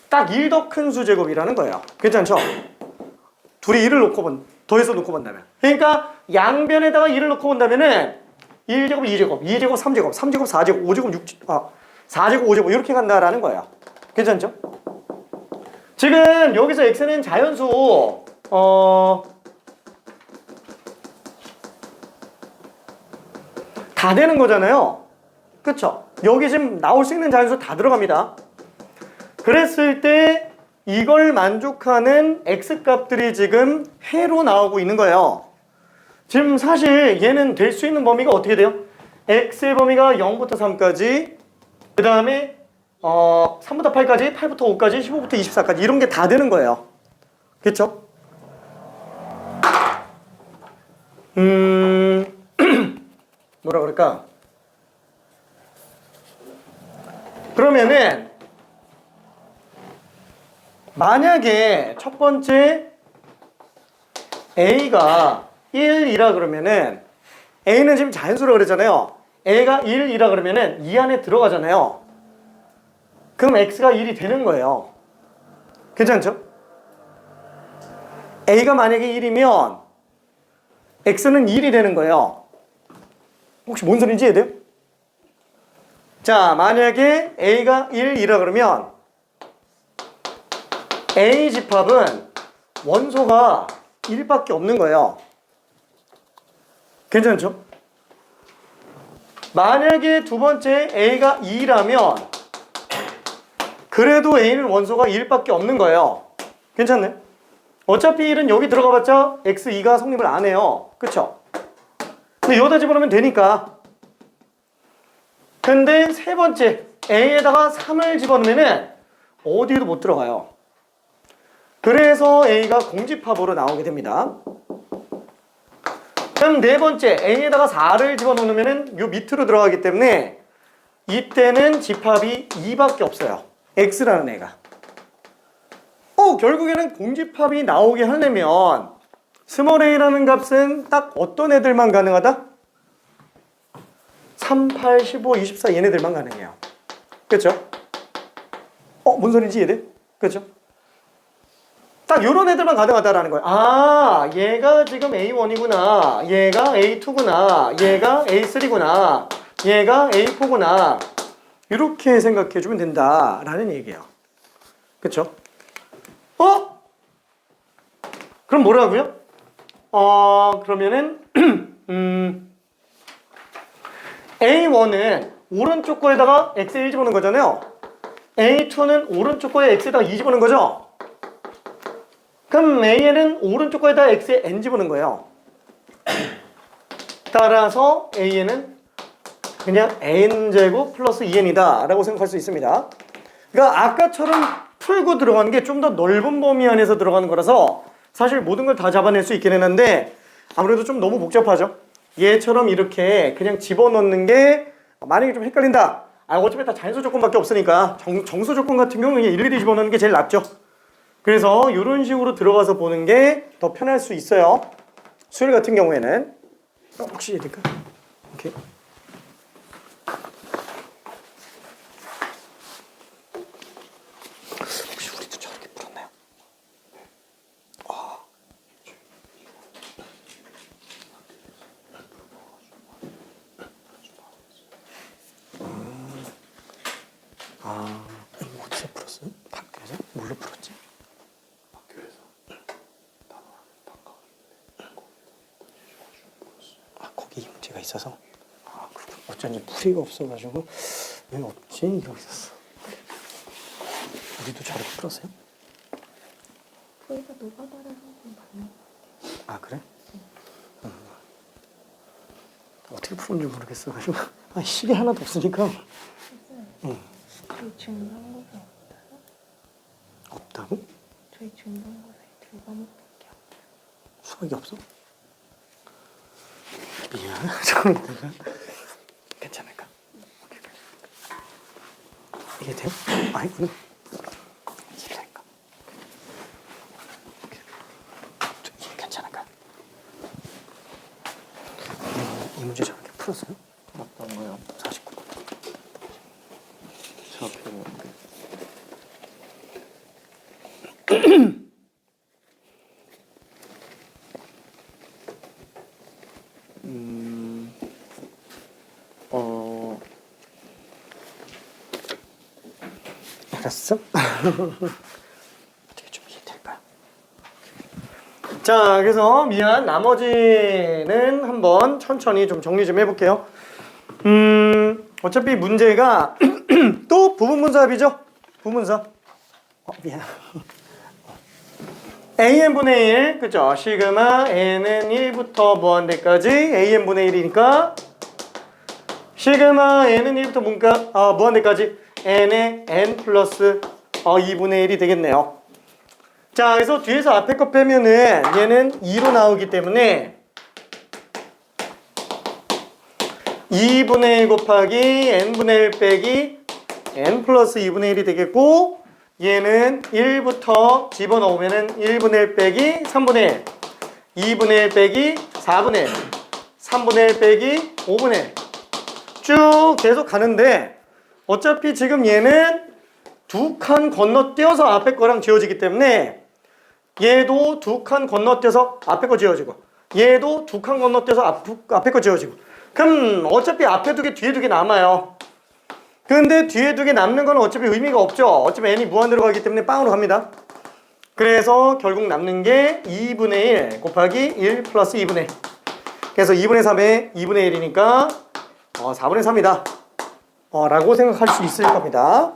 딱 1 더 큰 수제곱이라는 거예요. 괜찮죠? 둘이 1을 더해서 놓고 본다면. 그러니까 양변에다가 1을 놓고 본다면은 1제곱, 2제곱, 2제곱, 3제곱, 3제곱, 4제곱, 5제곱, 4제곱, 5제곱 이렇게 간다라는 거예요. 괜찮죠? 지금 여기서 x는 자연수 다 되는 거잖아요. 그쵸? 여기 지금 나올 수 있는 자연수 다 들어갑니다. 그랬을 때 이걸 만족하는 x값들이 지금 해로 나오고 있는 거예요. 지금 사실 얘는 될 수 있는 범위가 어떻게 돼요? x의 범위가 0부터 3까지, 그 다음에 3부터 8까지, 8부터 5까지, 15부터 24까지 이런 게 다 되는 거예요. 그쵸? 뭐라 그럴까? 그러면은 만약에 첫 번째 A가 1이라 그러면은 A는 지금 자연수라 그랬잖아요. A가 1이라 그러면은 이 안에 들어가잖아요. 그럼 X가 1이 되는 거예요. 괜찮죠? A가 만약에 1이면 X는 1이 되는 거예요. 혹시 뭔 소리인지 이해돼요? 자, 만약에 A가 1이라 그러면 A 집합은 원소가 1밖에 없는 거예요. 괜찮죠? 만약에 두 번째 A가 2라면 그래도 A는 원소가 1밖에 없는 거예요. 괜찮네? 어차피 1은 여기 들어가봤자 X2가 성립을 안 해요. 그쵸? 근데 여기다 집어넣으면 되니까. 근데 세 번째 A에다가 3을 집어넣으면 어디에도 못 들어가요. 그래서 A가 공집합으로 나오게 됩니다. 그럼 네 번째 A에다가 4를 집어넣으면 요 밑으로 들어가기 때문에 이때는 집합이 2밖에 없어요. X라는 애가. 결국에는 공집합이 나오게 하려면 스몰 a라는 값은 딱 어떤 애들만 가능하다? 3, 8, 15, 24 얘네들만 가능해요. 그렇죠? 뭔 소리인지 이해돼? 그렇죠? 딱 요런 애들만 가능하다라는 거예요. 아, 얘가 지금 A1이구나. 얘가 A2구나. 얘가 A3구나. 얘가 A4구나. 이렇게 생각해 주면 된다라는 얘기예요. 그쵸? 그럼 뭐라고요? 그러면은 A1은 오른쪽 거에다가 X1 집어넣는 거잖아요. A2는 오른쪽 거에 X에다가 2 집어넣는 거죠. 그럼 AN은 오른쪽 거에다가 X에 N 집어넣는 거예요. 따라서 AN은 그냥 N제곱 플러스 2N이다 라고 생각할 수 있습니다. 그러니까 아까처럼 풀고 들어가는 게 좀 더 넓은 범위 안에서 들어가는 거라서 사실 모든 걸 다 잡아낼 수 있긴 했는데 아무래도 좀 너무 복잡하죠. 얘처럼 이렇게 그냥 집어넣는 게 만약에 좀 헷갈린다. 어차피 다 자연수 조건밖에 없으니까 정수 조건 같은 경우는 일일이 집어넣는 게 제일 낫죠. 그래서 이런 식으로 들어가서 보는 게 더 편할 수 있어요. 수열 같은 경우에는 혹시 될까? 오케이. 혹시 우리도 저렇게 풀었나요? 이거 어디서 풀었어요? 학교에서? 뭘로 풀었지? 거기 이 문제가 있어서? 그렇군. 어쩐지 풀이가 없어가지고 왜 없지? 이러고 있었어. 우리도 저렇게 풀었어요? 저희가 노가다를 한번 봤는데. 그래? 어떻게 푸는지 모르겠어가지고 시계 하나도 없으니까. 저희 중간고사 없다고? 저희 중간고사에 두 과목밖에 없어요. 수학이 없어? 미안. 잠깐만. 괜찮을까? 이게 돼요? 아니구나. 이게 될까? 이게 괜찮을까? 이 문제 저렇게 풀었어요? 어떤 거요? 49번. 저렇게 보는데. 알았어? 어떻게 좀 이해될까요? 자, 그래서 미안. 나머지는 한번 천천히 좀 정리 좀 해볼게요. 어차피 문제가 또 부분분사합이죠? 부분사. 미안. AN분의 1, 그죠? 시그마 N은 1부터 무한대까지 AN분의 1이니까 시그마 N은 1부터 무한대까지 N의 N 플러스 2분의 1이 되겠네요. 자, 그래서 뒤에서 앞에 거 빼면은 얘는 2로 나오기 때문에 2분의 1 곱하기 N분의 1 빼기 N 플러스 2분의 1이 되겠고 얘는 1부터 집어넣으면은 1분의 1 빼기 3분의 1 2분의 1 빼기 4분의 1 3분의 1 빼기 5분의 1 쭉 계속 가는데 어차피 지금 얘는 두 칸 건너뛰어서 앞에 거랑 지워지기 때문에 얘도 두 칸 건너뛰어서 앞에 거 지워지고 얘도 두 칸 건너뛰어서 앞에 거 지워지고 그럼 어차피 앞에 두 개 뒤에 두 개 남아요. 근데 뒤에 두 개 남는 건 어차피 의미가 없죠. 어차피 n이 무한대로 가기 때문에 빵으로 갑니다. 그래서 결국 남는 게 2분의 1 곱하기 1 플러스 2분의 1 그래서 2분의 3에 2분의 1이니까 4분의 3이다 라고 생각할 수 있을 겁니다.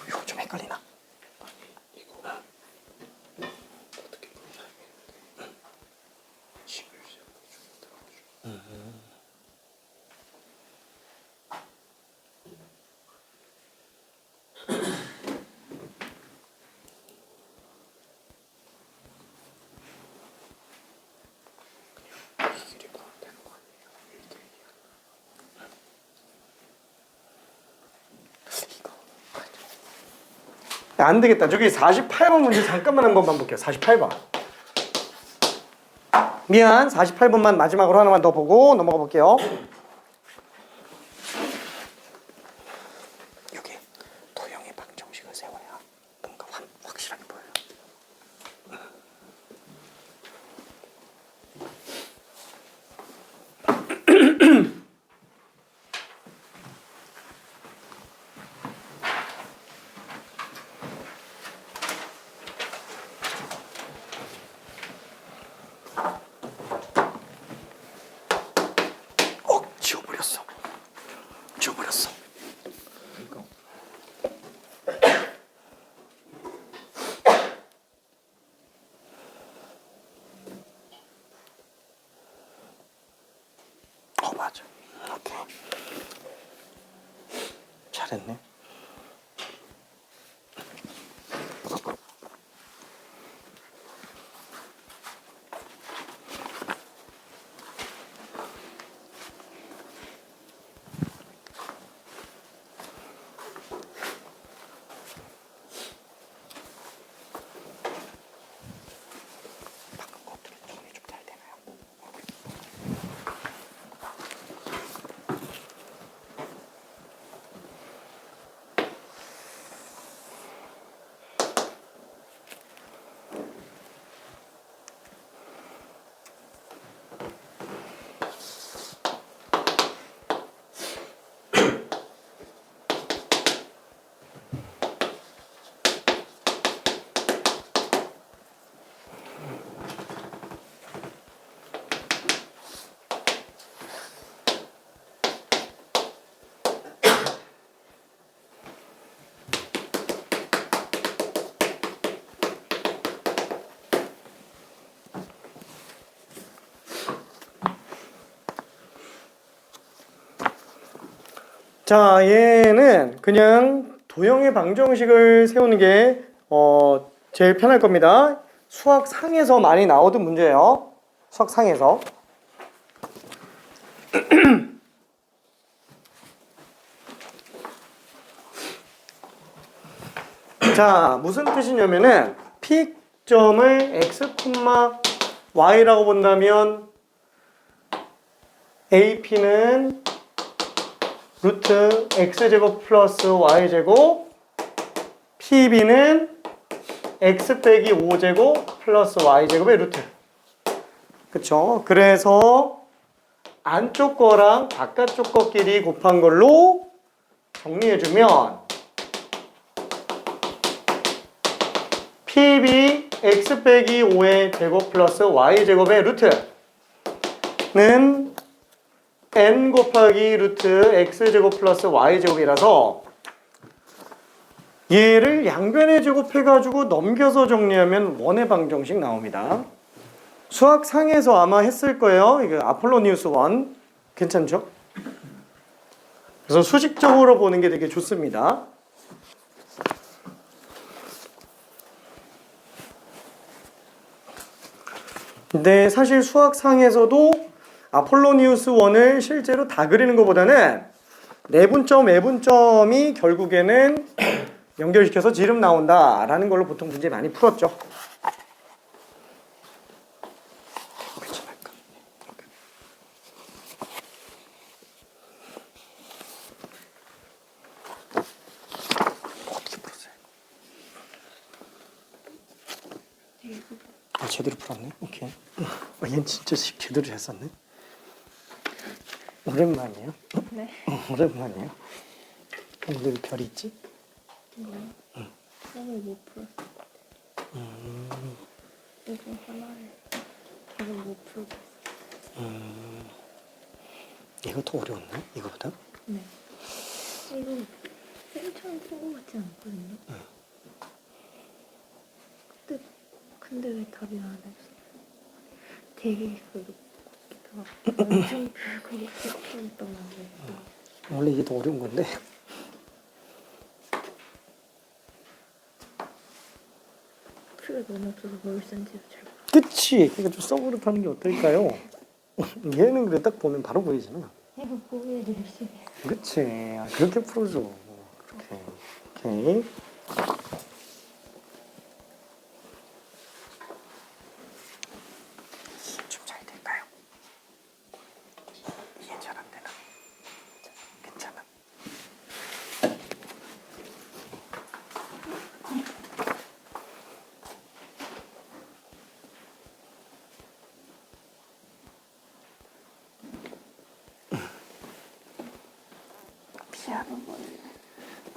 이거 좀 헷갈리나? 안 되겠다. 저기 48번 문제 잠깐만 한 번만 볼게요. 48번. 미안. 48번만 마지막으로 하나만 더 보고 넘어가 볼게요. 여기 도형의 방정식을 세워야 됐네. 방금 것들이 정리 좀 잘 되나요? 자, 얘는 그냥 도형의 방정식을 세우는 게 제일 편할 겁니다. 수학상에서 많이 나오던 문제예요. 수학상에서. 자, 무슨 뜻이냐면은 P점을 x, y라고 본다면 AP는 루트 x제곱 플러스 y제곱, PB는 x 빼기 5제곱 플러스 y제곱의 루트. 그쵸? 그래서 안쪽 거랑 바깥쪽 거끼리 곱한 걸로 정리해주면 PB x 빼기 5의 제곱 플러스 y제곱의 루트는 n 곱하기 루트 x제곱 플러스 y제곱이라서 얘를 양변에 제곱해가지고 넘겨서 정리하면 원의 방정식 나옵니다. 수학상에서 아마 했을 거예요. 이거 아폴로니우스 1 괜찮죠? 그래서 수식적으로 보는 게 되게 좋습니다. 근데 사실 수학상에서도 아폴로니우스 1을 실제로 다 그리는 것보다는 내분점, 외분점이 결국에는 연결시켜서 지름 나온다라는 걸로 보통 문제 많이 풀었죠. 어떻게 풀었어요? 아, 제대로 풀었네. 오케이. 얘는 진짜 제대로 잘 썼네. 오랜만이에요? 네. 오랜만이에요. 오늘 별이 있지? 응. 너무 못 풀었어. 이거 하나를 계속 못 풀고 있어. 이거 더 어려웠네? 이거보다? 네. 이거 쌤처럼 푼거 같지 않거든요? 근데 왜 답이 안 했어? 되게 엄청 그렇게 풀었단 말이에요. 원래 이게 더 어려운 건데. 풀이 너무 없어서 뭘 쓴지도 잘 몰라. 그치? 그러니까 좀 써보려 하는 게 어떨까요? 얘는 그래 딱 보면 바로 보이잖아. 이거 보기에도 열심히 해. 그치? 아, 그렇게 풀어줘. 그렇게. 오케이. 좀 잘 될까요? 이해 잘 안 되나? 괜찮아.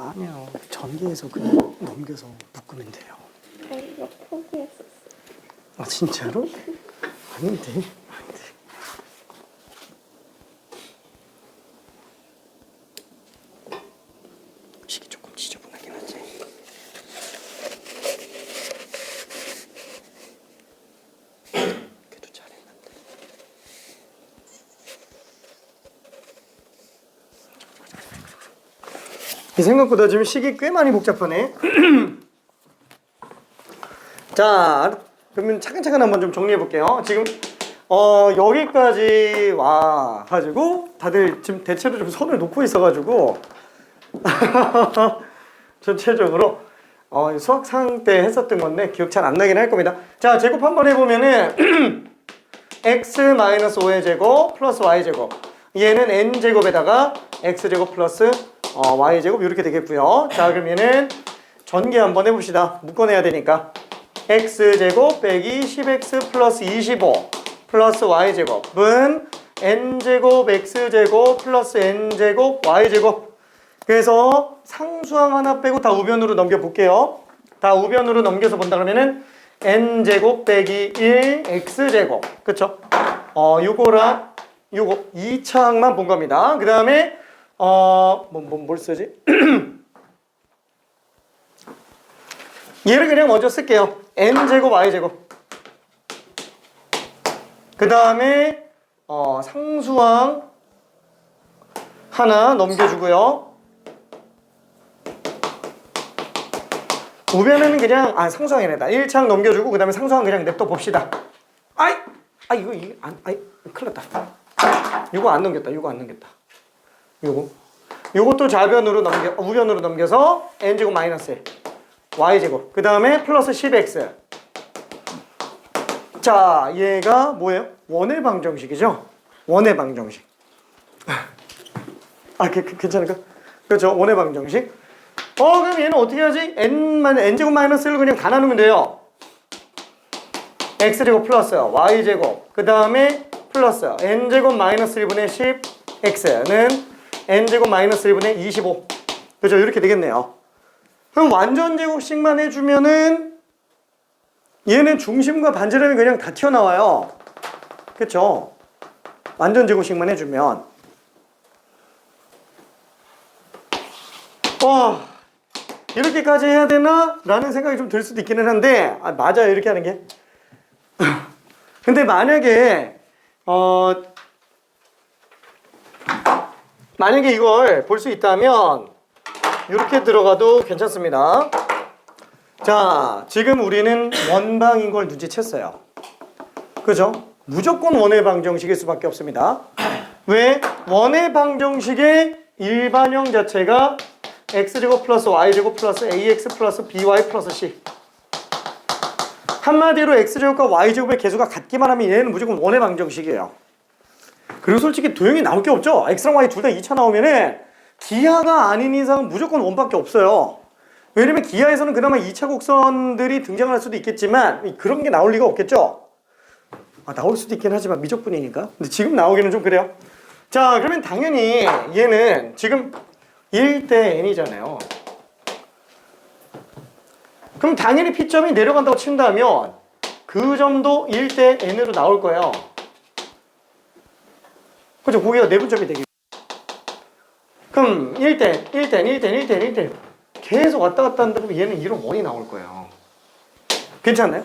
아니요. 전기에서 그냥 넘겨서 묶으면 돼요. 자기가 포기했었어. 아, 진짜로? 아닌데. 아닌데. 식이 조금 지저분하긴 하지. 그래도 잘했는데. 생각보다 지금 식이 꽤 많이 복잡하네. 자, 그러면 차근차근 한번 좀 정리해 볼게요. 지금 여기까지 와 가지고 다들 지금 대체로 좀 손을 놓고 있어 가지고 전체적으로 수학 상황 때 했었던 건데 기억 잘 안 나긴 할 겁니다. 자, 제곱 한번 해보면은 x-5의 제곱 플러스 y제곱, 얘는 n제곱에다가 x제곱 플러스 y제곱 이렇게 되겠고요. 자, 그럼 얘는 전개 한번 해봅시다. 묶어내야 되니까 x제곱 빼기 10x 플러스 25 플러스 y제곱은 n제곱 x제곱 플러스 n제곱 y제곱. 그래서 상수항 하나 빼고 다 우변으로 넘겨볼게요. 다 우변으로 넘겨서 본다 그러면은 n제곱 빼기 1 x제곱, 그쵸? 요거랑 요거 2차항만 본 겁니다. 그 다음에 뭘 쓰지? 얘를 그냥 먼저 쓸게요. n제곱 y제곱. 그 다음에 상수항 하나 넘겨주고요. 우변에는 그냥 상수항이래다. 1차항 넘겨주고 그 다음에 상수항 그냥 냅둬 봅시다. 이거 큰일 났다. 이거 안 넘겼다. 요것도 좌변으로 우변으로 넘겨서 n제곱 마이너스 1 y제곱, 그 다음에 플러스 10x. 자, 얘가 뭐예요? 원의 방정식이죠? 원의 방정식. 괜찮을까? 그렇죠, 원의 방정식. 그럼 얘는 어떻게 하지? n제곱 마이너스 1을 그냥 다 나누면 돼요. x제곱 플러스 y제곱, 그 다음에 플러스 n제곱 마이너스 1분의 10x는 n제곱 마이너스 1분의 25. 그죠? 이렇게 되겠네요. 그럼 완전 제곱식만 해주면은 얘는 중심과 반지름이 그냥 다 튀어나와요. 그쵸? 완전 제곱식만 해주면. 이렇게까지 해야 되나? 라는 생각이 좀 들 수도 있기는 한데, 맞아요, 이렇게 하는 게. 근데 만약에 이걸 볼 수 있다면 이렇게 들어가도 괜찮습니다. 자, 지금 우리는 원방인 걸 눈치챘어요. 그죠? 무조건 원의 방정식일 수밖에 없습니다. 왜? 원의 방정식의 일반형 자체가 x제곱 플러스 y제곱 플러스 ax 플러스 by 플러스 c. 한마디로 x제곱과 y제곱의 개수가 같기만 하면 얘는 무조건 원의 방정식이에요. 그리고 솔직히 도형이 나올 게 없죠. x랑 y 둘 다 2차 나오면은 기하가 아닌 이상 무조건 원밖에 없어요. 왜냐면 기하에서는 그나마 2차 곡선들이 등장할 수도 있겠지만 그런 게 나올 리가 없겠죠. 나올 수도 있긴 하지만 미적분이니까. 근데 지금 나오기는 좀 그래요. 자, 그러면 당연히 얘는 지금 1대 n이잖아요. 그럼 당연히 P점이 내려간다고 친다면 그 점도 1대 n으로 나올 거예요. 그죠? 거기가 내분점이 되겠죠. 그럼 1대 계속 왔다 갔다 한다 보면 얘는 이런 원이 나올 거예요. 괜찮나요?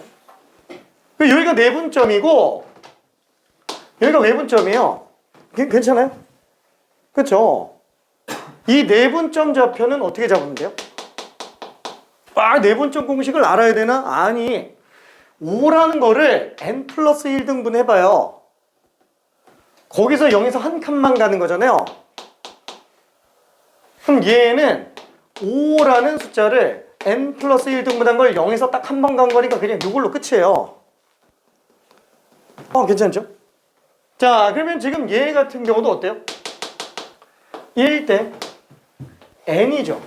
여기가 내분점이고 여기가 외분점이에요. 괜찮아요? 그쵸? 이 내분점 좌표는 어떻게 잡으면 돼요? 내분점 공식을 알아야 되나? 아니, 5라는 거를 n 플러스 1등분 해봐요. 거기서 0에서 한 칸만 가는 거잖아요. 그럼 얘는 5라는 숫자를 n 플러스 1등분한 걸 0에서 딱 한 번 간 거니까 그냥 이걸로 끝이에요. 괜찮죠? 자, 그러면 지금 얘 같은 경우도 어때요? 1대 n이죠.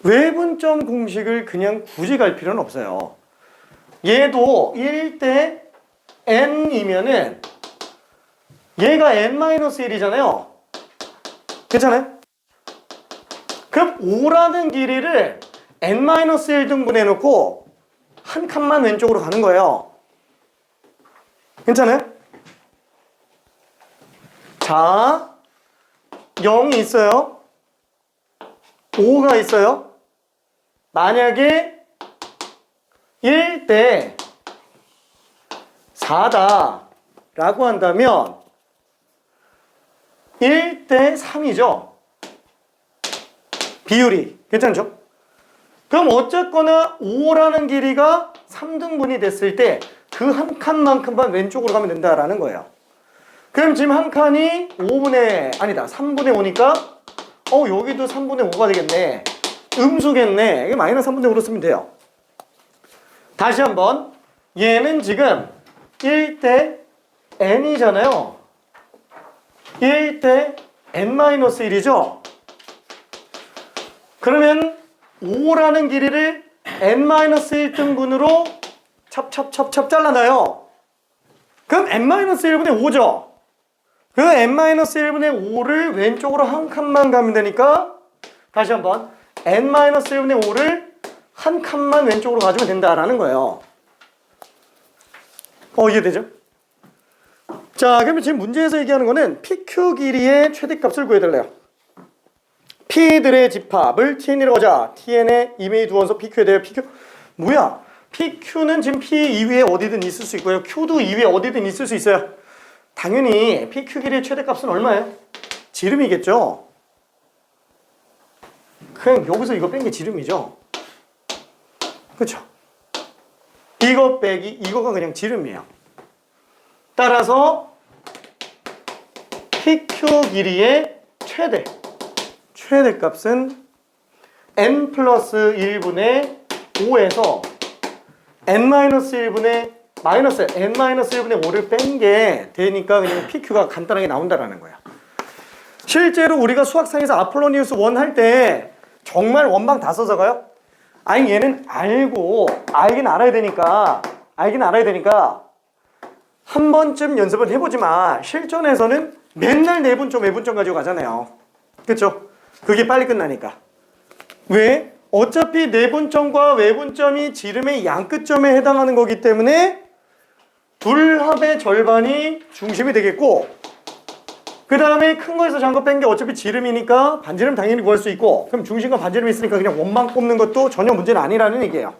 외분점 공식을 그냥 굳이 갈 필요는 없어요. 얘도 1대 n이면은 얘가 n-1이잖아요. 괜찮아요? 그럼 5라는 길이를 n-1등분 해놓고 한 칸만 왼쪽으로 가는 거예요. 괜찮아요? 자, 0이 있어요. 5가 있어요. 만약에 1대 4다 라고 한다면 1대 3이죠. 비율이. 괜찮죠? 그럼 어쨌거나 5라는 길이가 3등분이 됐을 때 그 한 칸만큼만 왼쪽으로 가면 된다라는 거예요. 그럼 지금 한 칸이 3분의 5니까 여기도 3분의 5가 되겠네. 음수겠네. 이게 마이너스 3분의 5로 쓰면 돼요. 다시 한번. 얘는 지금 1대 n이잖아요. 1대 n-1이죠. 그러면 5라는 길이를 n-1등분으로 찹찹찹찹 잘라놔요. 그럼 n-1분의 5죠. 그 n-1분의 5를 왼쪽으로 한 칸만 가면 되니까 다시 한번 n-1분의 5를 한 칸만 왼쪽으로 가주면 된다라는 거예요. 이해되죠? 자, 그러면 지금 문제에서 얘기하는 거는 PQ 길이의 최대값을 구해달래요. P들의 집합을 TN이라고 하자. TN의 이메이 두원서 PQ에 대해 PQ. 뭐야? PQ는 지금 P 이외에 어디든 있을 수 있고요. Q도 이외에 어디든 있을 수 있어요. 당연히 PQ 길이의 최대값은 얼마예요? 지름이겠죠? 그냥 여기서 이거 뺀 게 지름이죠? 그쵸? 이거 빼기 이거가 그냥 지름이에요. 따라서 PQ 길이의 최대값은 n 플러스 1분의 5에서 n-1분의 n-1분의 5를 뺀 게 되니까 그냥 PQ가 간단하게 나온다라는 거야. 실제로 우리가 수학상에서 아폴로니우스 원 할 때 정말 원방 다 써서 가요? 아니 얘는 알긴 알아야 되니까 한 번쯤 연습을 해보지만 실전에서는 맨날 내분점 외분점 가지고 가잖아요. 그쵸? 그게 빨리 끝나니까. 왜? 어차피 내분점과 외분점이 지름의 양끝점에 해당하는 거기 때문에 둘 합의 절반이 중심이 되겠고 그 다음에 큰 거에서 작은 거 뺀 게 어차피 지름이니까 반지름 당연히 구할 수 있고 그럼 중심과 반지름이 있으니까 그냥 원망 뽑는 것도 전혀 문제는 아니라는 얘기예요.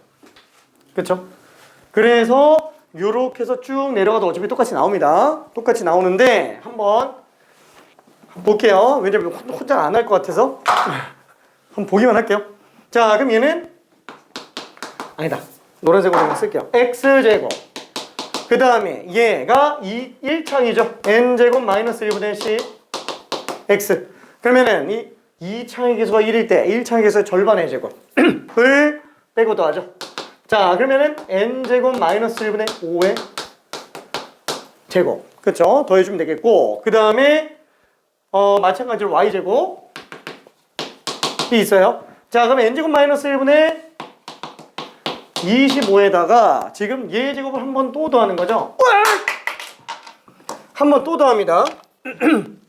그쵸? 그래서 요렇게 해서 쭉 내려가도 어차피 똑같이 나옵니다. 똑같이 나오는데 한번 볼게요. 왜냐면 혼자 안 할 것 같아서 한번 보기만 할게요. 자, 그럼 얘는 아니다. 노란색으로 그냥 쓸게요. x제곱 그 다음에 얘가 1창이죠. n제곱 마이너스 1분의 c x 그러면은 이 2창의 계수가 1일 때 1창의 계수의 절반의 제곱을 빼고 더하죠. 자, 그러면은 n제곱 마이너스 1분의 5의 제곱 그쵸? 더해주면 되겠고 그 다음에 마찬가지로 y제곱이 있어요. 자, 그럼 n제곱 마이너스 1분의 25에다가 지금 얘 제곱을 한 번 또 더하는 거죠. 한 번 또 더합니다.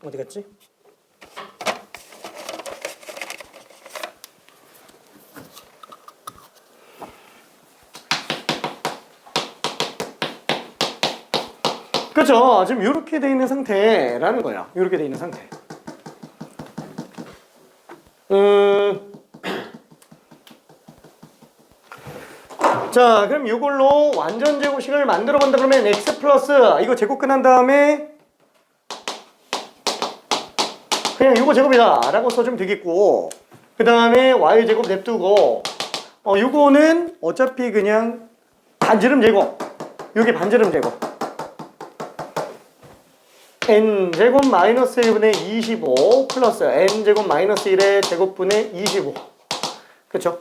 어디 갔지? 그렇죠. 지금 이렇게 돼 있는 상태라는 거예요. 이렇게 돼 있는 상태. 자, 그럼 이걸로 완전 제곱식을 만들어 본다 그러면 x 플러스 이거 제곱 끝난 다음에 그냥 이거 제곱이다 라고 써주면 되겠고 그 다음에 y 제곱 냅두고 이거는 어차피 그냥 반지름 제곱 이게 반지름 제곱 n제곱 마이너스 1분의 25 플러스 n제곱 마이너스 1의 제곱분의 25 그쵸?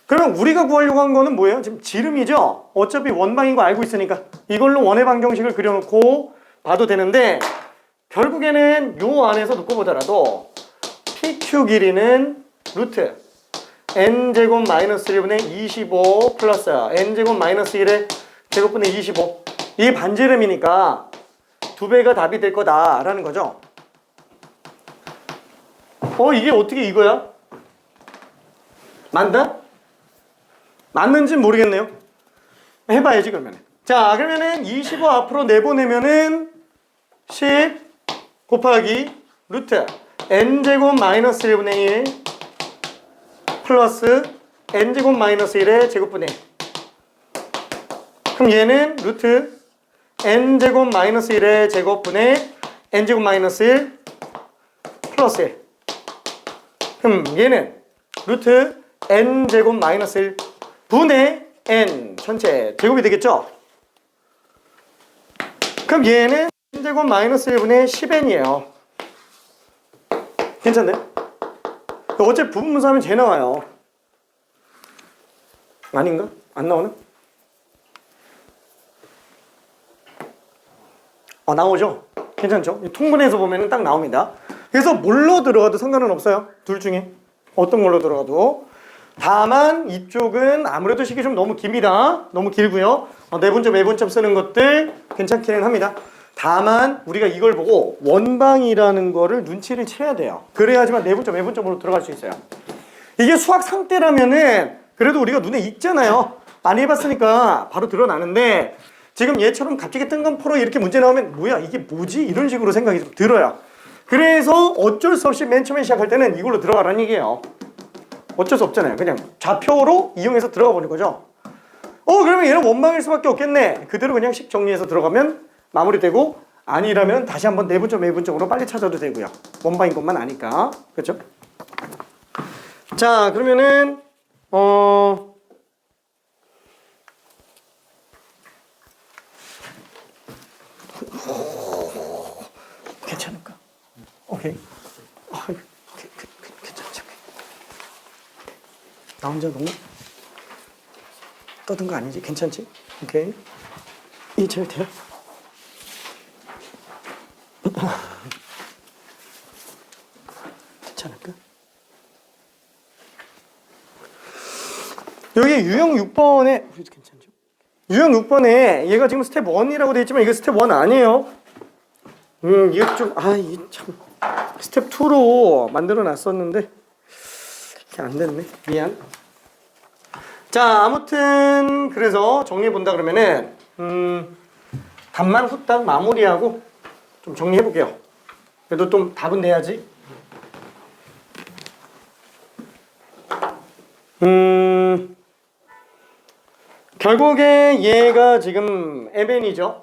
그러면 우리가 구하려고 한 거는 뭐예요? 지금 지름이죠? 어차피 원방인 거 알고 있으니까 이걸로 원의 방정식을 그려놓고 봐도 되는데 결국에는 요 안에서 놓고 보더라도 PQ 길이는 루트 n제곱 마이너스 1분의 25 플러스 n제곱 마이너스 1의 제곱분의 25 이게 반지름이니까 2배가 답이 될 거다라는 거죠. 이게 어떻게 이거야? 맞나? 맞는지는 모르겠네요. 해봐야지 그러면. 자, 그러면은 25 앞으로 내보내면은 10 곱하기 루트 n제곱 마이너스 1분의 1 플러스 n제곱 마이너스 1의 제곱분의 1. 그럼 얘는 루트 n제곱 마이너스 1의 제곱분의 n제곱 마이너스 1 플러스 1. 그럼 얘는 루트 n제곱 마이너스 1 분의 n 전체 제곱이 되겠죠? 그럼 얘는 n제곱 마이너스 1분의 10n이에요. 괜찮네? 어차피 부분분수하면 제 나와요. 아닌가? 안 나오나? 나오죠? 괜찮죠? 통분해서 보면 딱 나옵니다. 그래서 뭘로 들어가도 상관은 없어요. 둘 중에 어떤 걸로 들어가도. 다만 이쪽은 아무래도 식이 좀 너무 깁니다. 너무 길고요. 내분점, 외분점 쓰는 것들 괜찮기는 합니다. 다만 우리가 이걸 보고 원방이라는 거를 눈치를 채야 돼요. 그래야지만 내분점, 외분점으로 들어갈 수 있어요. 이게 수학 상태라면은 그래도 우리가 눈에 익잖아요. 많이 해봤으니까 바로 드러나는데 지금 얘처럼 갑자기 뜬금포로 이렇게 문제 나오면 뭐야 이게 뭐지? 이런 식으로 생각이 좀 들어요. 그래서 어쩔 수 없이 맨 처음에 시작할 때는 이걸로 들어가라는 얘기예요. 어쩔 수 없잖아요. 그냥 좌표로 이용해서 들어가 보는 거죠. 그러면 얘는 원방일 수밖에 없겠네. 그대로 그냥 식 정리해서 들어가면 마무리되고, 아니라면 다시 한번 내분점, 외분점으로 빨리 찾아도 되고요. 원방인 것만 아니까. 그렇죠? 자, 그러면은 괜찮을까? 오케이. 괜찮지. 나 혼자 너무 떠든 거 아니지? 괜찮지? 오케이. 이해잘 돼요? 괜찮을까? 여기 유형 6번에 괜찮죠? 유형 6번에 얘가 지금 스텝 1이라고 되어 있지만 이거 스텝 1 아니에요. 이거 좀 이게 참 스텝 2로 만들어 놨었는데 이렇게 안 됐네. 미안. 자, 아무튼 그래서 정리해 본다 그러면은 답만 후딱 마무리하고 좀 정리해 볼게요. 그래도 좀 답은 내야지. 결국에 얘가 지금 mn이죠.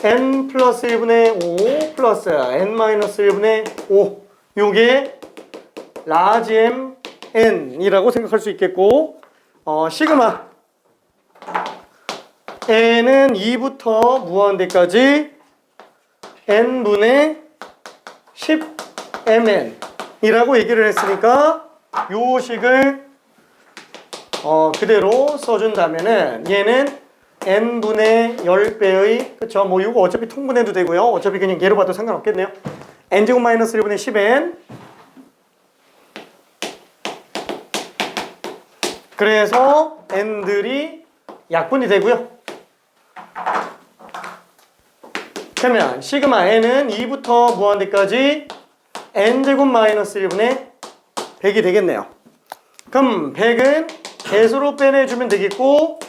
n 플러스 1분의 5 플러스 n 마이너스 1분의 5 요게 라지 m n이라고 생각할 수 있겠고, 시그마 n은 2부터 무한대까지 n분의 10mn 이라고 얘기를 했으니까 요 식을 그대로 써준다면은 얘는 n분의 10배의, 그쵸? 뭐 이거 어차피 통분해도 되고요. 어차피 그냥 얘로 봐도 상관없겠네요. n제곱 마이너스 1분의 10n. 그래서 n들이 약분이 되고요. 그러면 시그마 n은 2부터 무한대까지 n제곱 마이너스 1분의 100이 되겠네요. 그럼 100은 개수로 빼내주면 되겠고,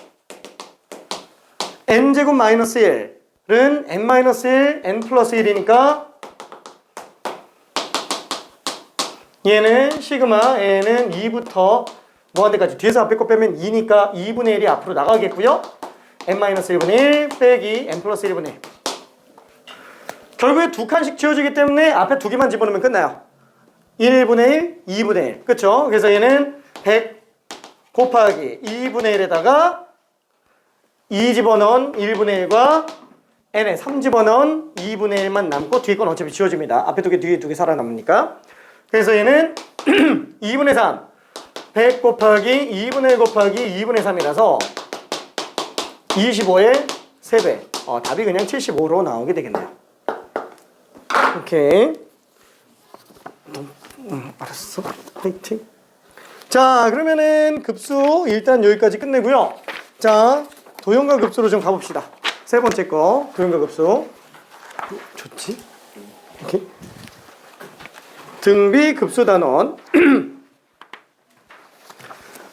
n제곱 마이너스 1은 n 마이너스 1, n 플러스 1이니까 얘는 시그마 n은 2부터 무한대까지 뒤에서 앞에 거 빼면 2니까 2분의 1이 앞으로 나가겠고요. n 마이너스 1분의 1 빼기 n 플러스 1분의 1. 결국에 두 칸씩 지워지기 때문에 앞에 두 개만 집어넣으면 끝나요. 1분의 1, 2분의 1. 그쵸? 그래서 얘는 100 곱하기 2분의 1에다가 2 집어넣은 1분의 1과 n에 3 집어넣은 2분의 1만 남고 뒤에 건 어차피 지워집니다. 앞에 두 개, 뒤에 두 개 살아남으니까. 그래서 얘는 2분의 3 100 곱하기 2분의 1 곱하기 2분의 3이라서 25의 3배. 답이 그냥 75로 나오게 되겠네요. 오케이. 알았어. 화이팅. 자, 그러면은 급수 일단 여기까지 끝내고요. 자, 도형과 급수로 좀 가봅시다. 세 번째 거, 도형과 급수. 좋지? 오케이. 등비 급수 단원.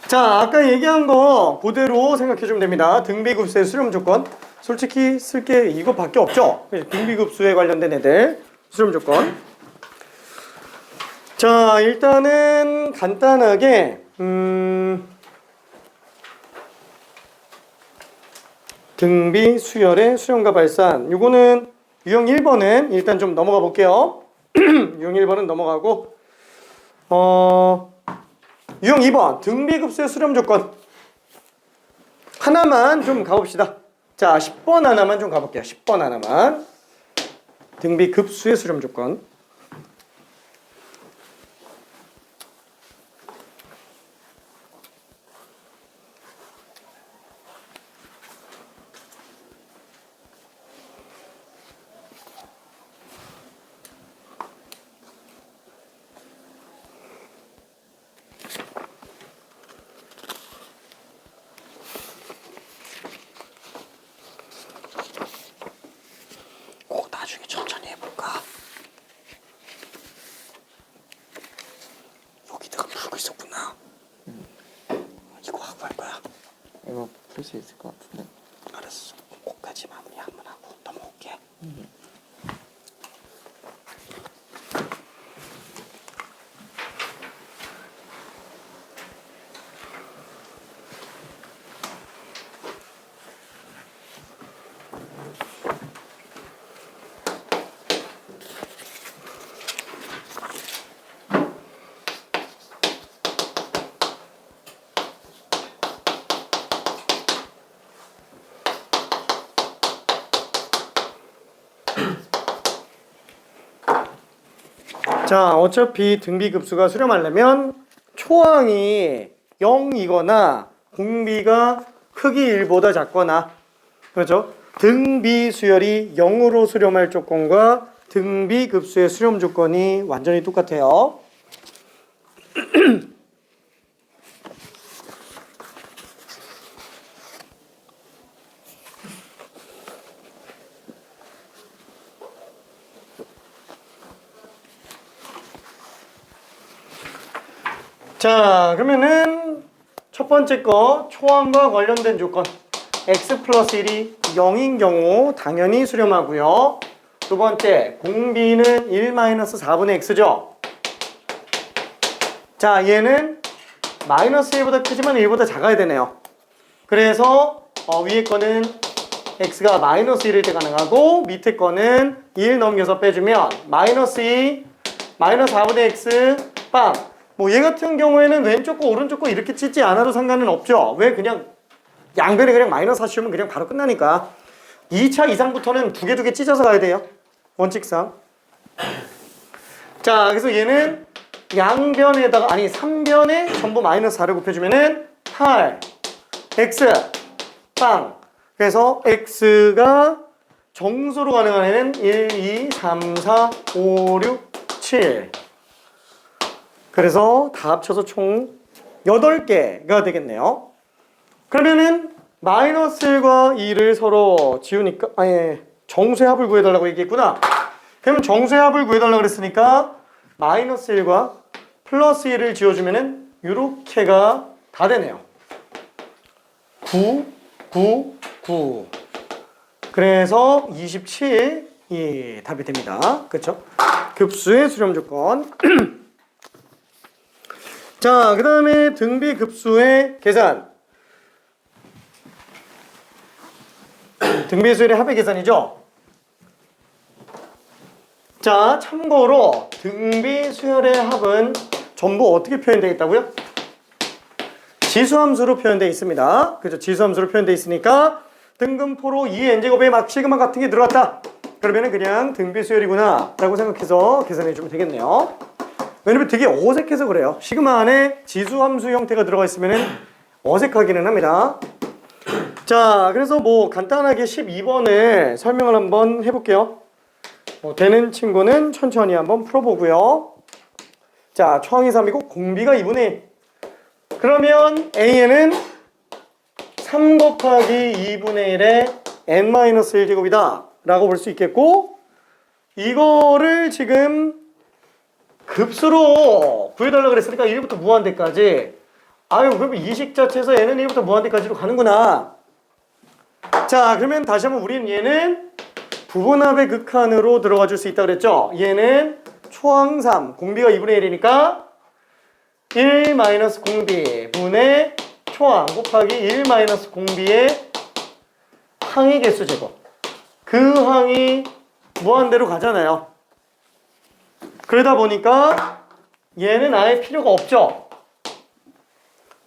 자, 아까 얘기한 거 그대로 생각해주면 됩니다. 등비급수의 수렴 조건. 솔직히 쓸 게 이거밖에 없죠. 등비급수에 관련된 애들 수렴 조건. 자, 일단은 간단하게 등비, 수열의 수렴과 발산. 요거는 유형 1번은 일단 좀 넘어가 볼게요. 유형 1번은 넘어가고, 유형 2번 등비급수의 수렴 조건 하나만 좀 가봅시다. 자, 10번 하나만 좀 가볼게요. 10번 하나만. 등비급수의 수렴 조건. 꼭 나중에 천천히 해볼까? 여기다가 풀고 있었구나. 이거 하고 할 거야. 이거 풀 수 있을 것 같은데. 알았어. 거기까지 마무리 한번 하고 넘어올게. 자, 어차피 등비급수가 수렴하려면 초항이 0이거나 공비가 크기 1보다 작거나, 그렇죠? 등비수열이 0으로 수렴할 조건과 등비급수의 수렴 조건이 완전히 똑같아요. 자, 그러면은 첫 번째 거 초항과 관련된 조건 x 플러스 1이 0인 경우 당연히 수렴하고요. 두 번째 공비는 1 마이너스 4분의 x죠. 자, 얘는 마이너스 1보다 크지만 1보다 작아야 되네요. 그래서 위에 거는 x가 마이너스 1일 때 가능하고 밑에 거는 1 넘겨서 빼주면 마이너스 2 마이너스 4분의 x 빵. 뭐 얘 같은 경우에는 왼쪽 거 오른쪽 거 이렇게 찢지 않아도 상관은 없죠. 왜? 그냥 양변에 그냥 마이너스 하시면 그냥 바로 끝나니까. 2차 이상부터는 두 개 찢어서 가야 돼요. 원칙상. 자, 그래서 얘는 양변에다가 아니 3변에 전부 마이너스 4를 곱해주면은 8 x 빵. 그래서 x가 정수로 가능한 애는 1, 2, 3, 4, 5, 6, 7. 그래서 다 합쳐서 총 8개가 되겠네요. 그러면은 마이너스 1과 2를 서로 지우니까 정수의 합을 구해달라고 얘기했구나. 그러면 정수의 합을 구해달라고 그랬으니까 마이너스 1과 플러스 1을 지워주면은 이렇게가 다 되네요. 9, 9, 9. 그래서 27이 답이 됩니다. 그렇죠? 급수의 수렴 조건. 자, 그 다음에 등비급수의 계산. 등비수열의 합의 계산이죠. 자, 참고로 등비수열의 합은 전부 어떻게 표현되어 있다고요? 지수함수로 표현되어 있습니다. 그죠? 지수함수로 표현되어 있으니까 등분포로 2n제곱에 막 시그마 같은 게 들어갔다. 그러면은 그냥 등비수열이구나 라고 생각해서 계산해 주면 되겠네요. 왜냐면 되게 어색해서 그래요. 시그마 안에 지수함수 형태가 들어가 있으면 어색하기는 합니다. 자, 그래서 뭐 간단하게 12번을 설명을 한번 해볼게요. 되는 친구는 천천히 한번 풀어보고요. 자, 초항이 3이고 공비가 2분의 1. 그러면 A에는 3 곱하기 2분의 1의 n-1제곱이다 라고 볼 수 있겠고, 이거를 지금 급수로 구해달라고 그랬으니까 1부터 무한대까지. 아유, 그럼 이식 자체에서 n은 1부터 무한대까지로 가는구나. 자, 그러면 다시 한번 우리는 얘는 부분합의 극한으로 들어가 줄 수 있다고 그랬죠. 얘는 초항 3, 공비가 2분의 1이니까 1 마이너스 공비 분의 초항 곱하기 1 마이너스 공비의 항의 개수 제곱. 그 항이 무한대로 가잖아요. 그러다 보니까 얘는 아예 필요가 없죠.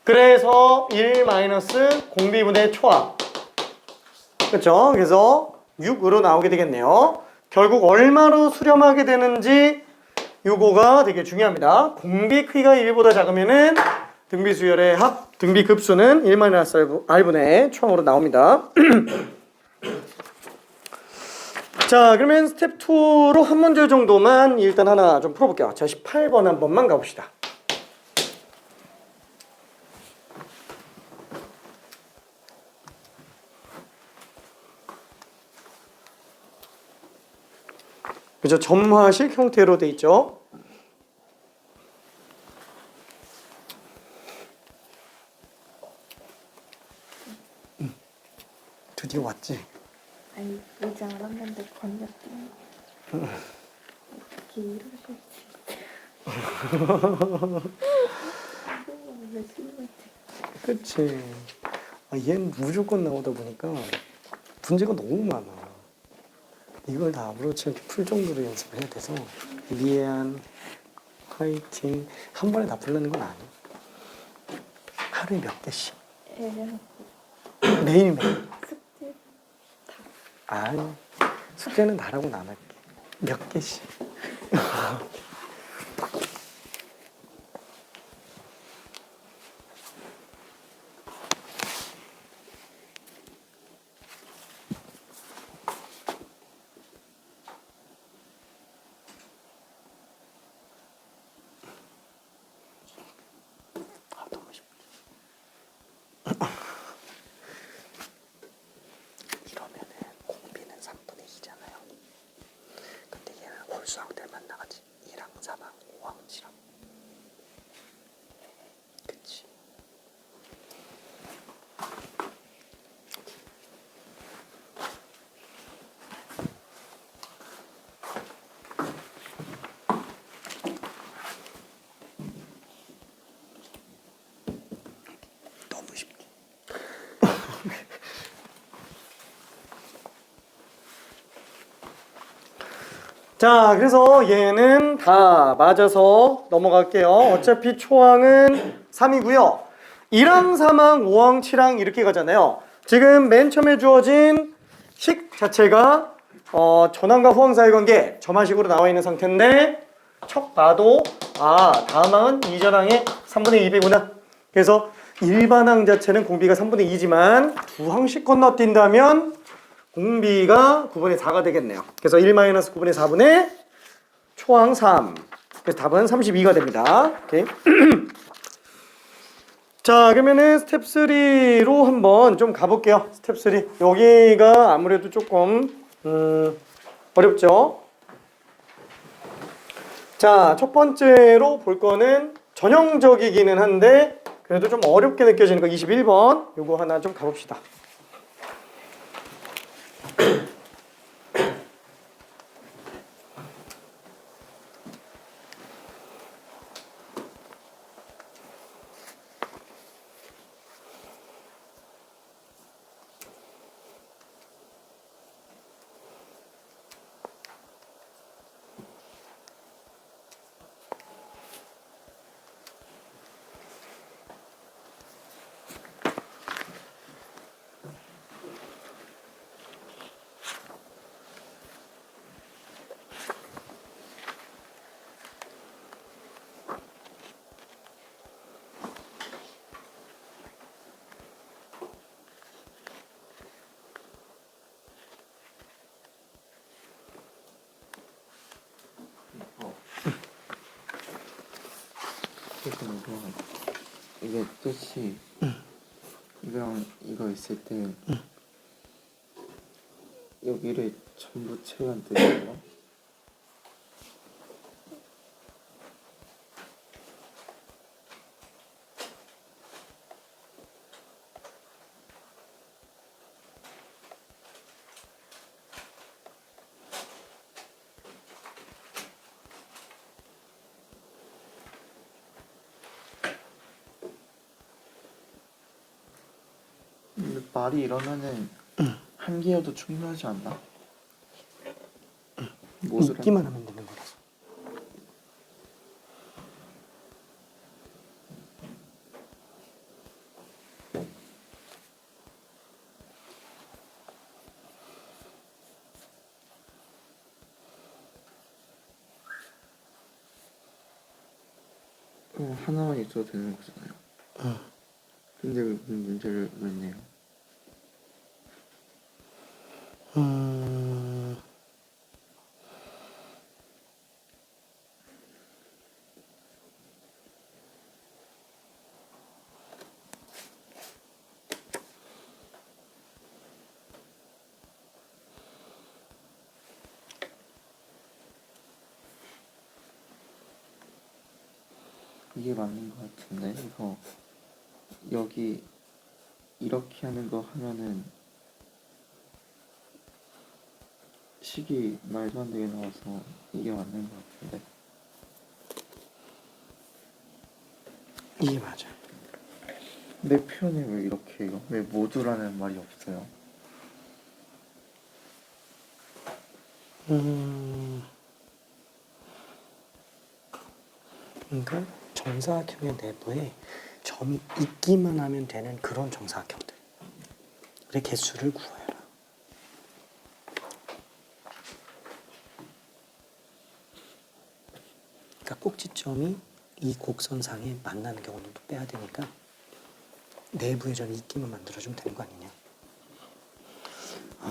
그래서 1 마이너스 공비분의 초항. 그렇죠? 그래서 6으로 나오게 되겠네요. 결국 얼마로 수렴하게 되는지 요거가 되게 중요합니다. 공비 크기가 1보다 작으면은 등비 수열의 합, 등비 급수는 1 마이너스 r분의 초항으로 나옵니다. 자, 그러면 스텝 2로 한 문제 정도만 일단 하나 좀 풀어볼게요. 자, 18번 한 번만 가봅시다. 그죠? 점화식 형태로 돼 있죠. 드디어 왔지. 아니 의장을 했는데 건너뛰는 어떻게 이럴 수 있지? 왜 실패지? 그치. 얘는 무조건 나오다 보니까 문제가 너무 많아. 이걸 다 아무렇지 않게 풀 정도로 연습을 해야 돼서 미안, 화이팅 한 번에 다 풀려는 건 아니야. 하루에 몇 개씩. 매일매일. 숙제 아니, 숙제는 나라고는 안 할게. 몇 개씩. 너무 쉽지. 이러면은 공비는 3분의 2잖아요. 근데 얘는 홀수항들만 나가지. 2랑 4랑 5항 7항. 그치. 너무 쉽지. 자, 그래서 얘는 다 맞아서 넘어갈게요. 어차피 초항은 3이고요. 1항, 3항, 5항, 7항 이렇게 가잖아요. 지금 맨 처음에 주어진 식 자체가 전항과 후항 사이 관계 점화식으로 나와 있는 상태인데 척 봐도 다음 항은 이전항의 3분의 2배구나. 그래서 일반항 자체는 공비가 3분의 2지만 두 항씩 건너뛴다면 공비가 9분의 4가 되겠네요. 그래서 1-9분의 4분의 초항 3. 그래서 답은 32가 됩니다. 오케이. 자, 그러면은 스텝 3로 한번 좀 가볼게요. 스텝 3. 여기가 아무래도 조금 어렵죠. 자, 첫 번째로 볼 거는 전형적이기는 한데 그래도 좀 어렵게 느껴지는 거 21번. 요거 하나 좀 가봅시다. 그래서 이게 뜻이 이거랑 이거 있을 때 여기를 전부 채우는 뜻이에요? 근데 말이 이러면은 한 개여도 충분하지 않나? 무엇을 읽기만 하면 되는 거라서. 하나만 있어도 되는 거잖아요. 응. 근데 왜 문제를 왜 내요? 음, 이게 맞는 것 같은데 이거 여기 이렇게 하는 거 하면은 식이 말도 안 되게 나와서 이게 맞는 것 같은데. 이게 맞아. 내 표현이 왜 이렇게 해요? 왜 모두라는 말이 없어요? 그러니까 정사각형의 내부에 점이 있기만 하면 되는 그런 정사각형들. 의 개수를 구해라. 그러니까 꼭지점이 이 곡선상에 만나는 경우는 또 빼야 되니까 내부에 점이 있기만 만들어주면 되는 거 아니냐.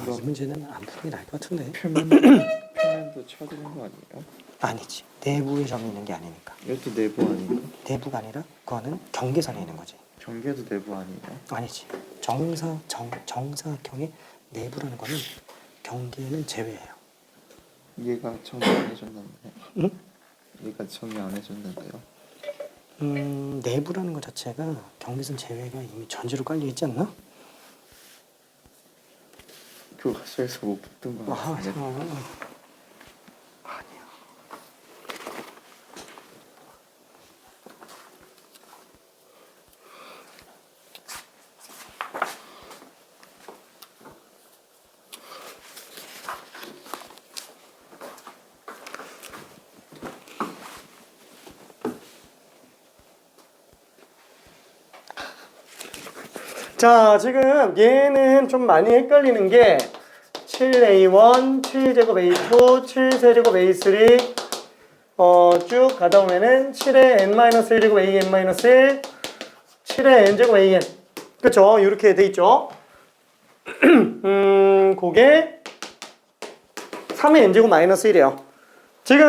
이 문제는 안 푸는 게 나을 것 같은데. 표면도 쳐야 되는 거 아니에요? 아니지. 내부에 점이 있는 게 아니니까. 이것도 내부 아닌가? 내부가 아니라 그거는 경계선에 있는 거지. 경계도 내부 아니에요? 아니지. 정사각형의 내부라는 거는 경계는 제외예요. 얘가 정리 안 해줬는데. 응? 얘가 정리 안 해줬는데요. 내부라는 것 자체가 경계선 제외가 이미 전제로 깔려 있지 않나? 교과서에서 못 붙은 거 같은데. 아니야. 자, 지금 얘는 좀 많이 헷갈리는 게 7A1, 7제곱 A2, 7세제곱 A3 쭉 가다 보면은 7의 n-1제곱 an-1, 7의 n제곱 an 그쵸? 이렇게 돼 있죠? 그게 3의 n제곱 마이너스 1이에요. 지금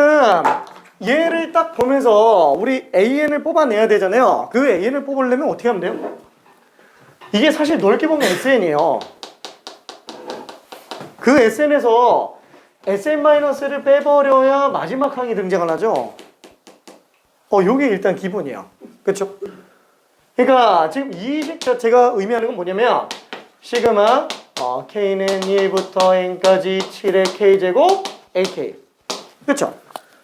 얘를 딱 보면서 우리 an을 뽑아내야 되잖아요. 그 an을 뽑으려면 어떻게 하면 돼요? 이게 사실 넓게 보면 SN이에요. 그 SN에서 SN-를 빼버려야 마지막 항이 등장을 하죠. 요게 일단 기본이에요. 그쵸? 그러니까 지금 이 식 자체가 의미하는 건 뭐냐면 시그마 K는 1부터 N까지 7의 K제곱 AK. 그쵸?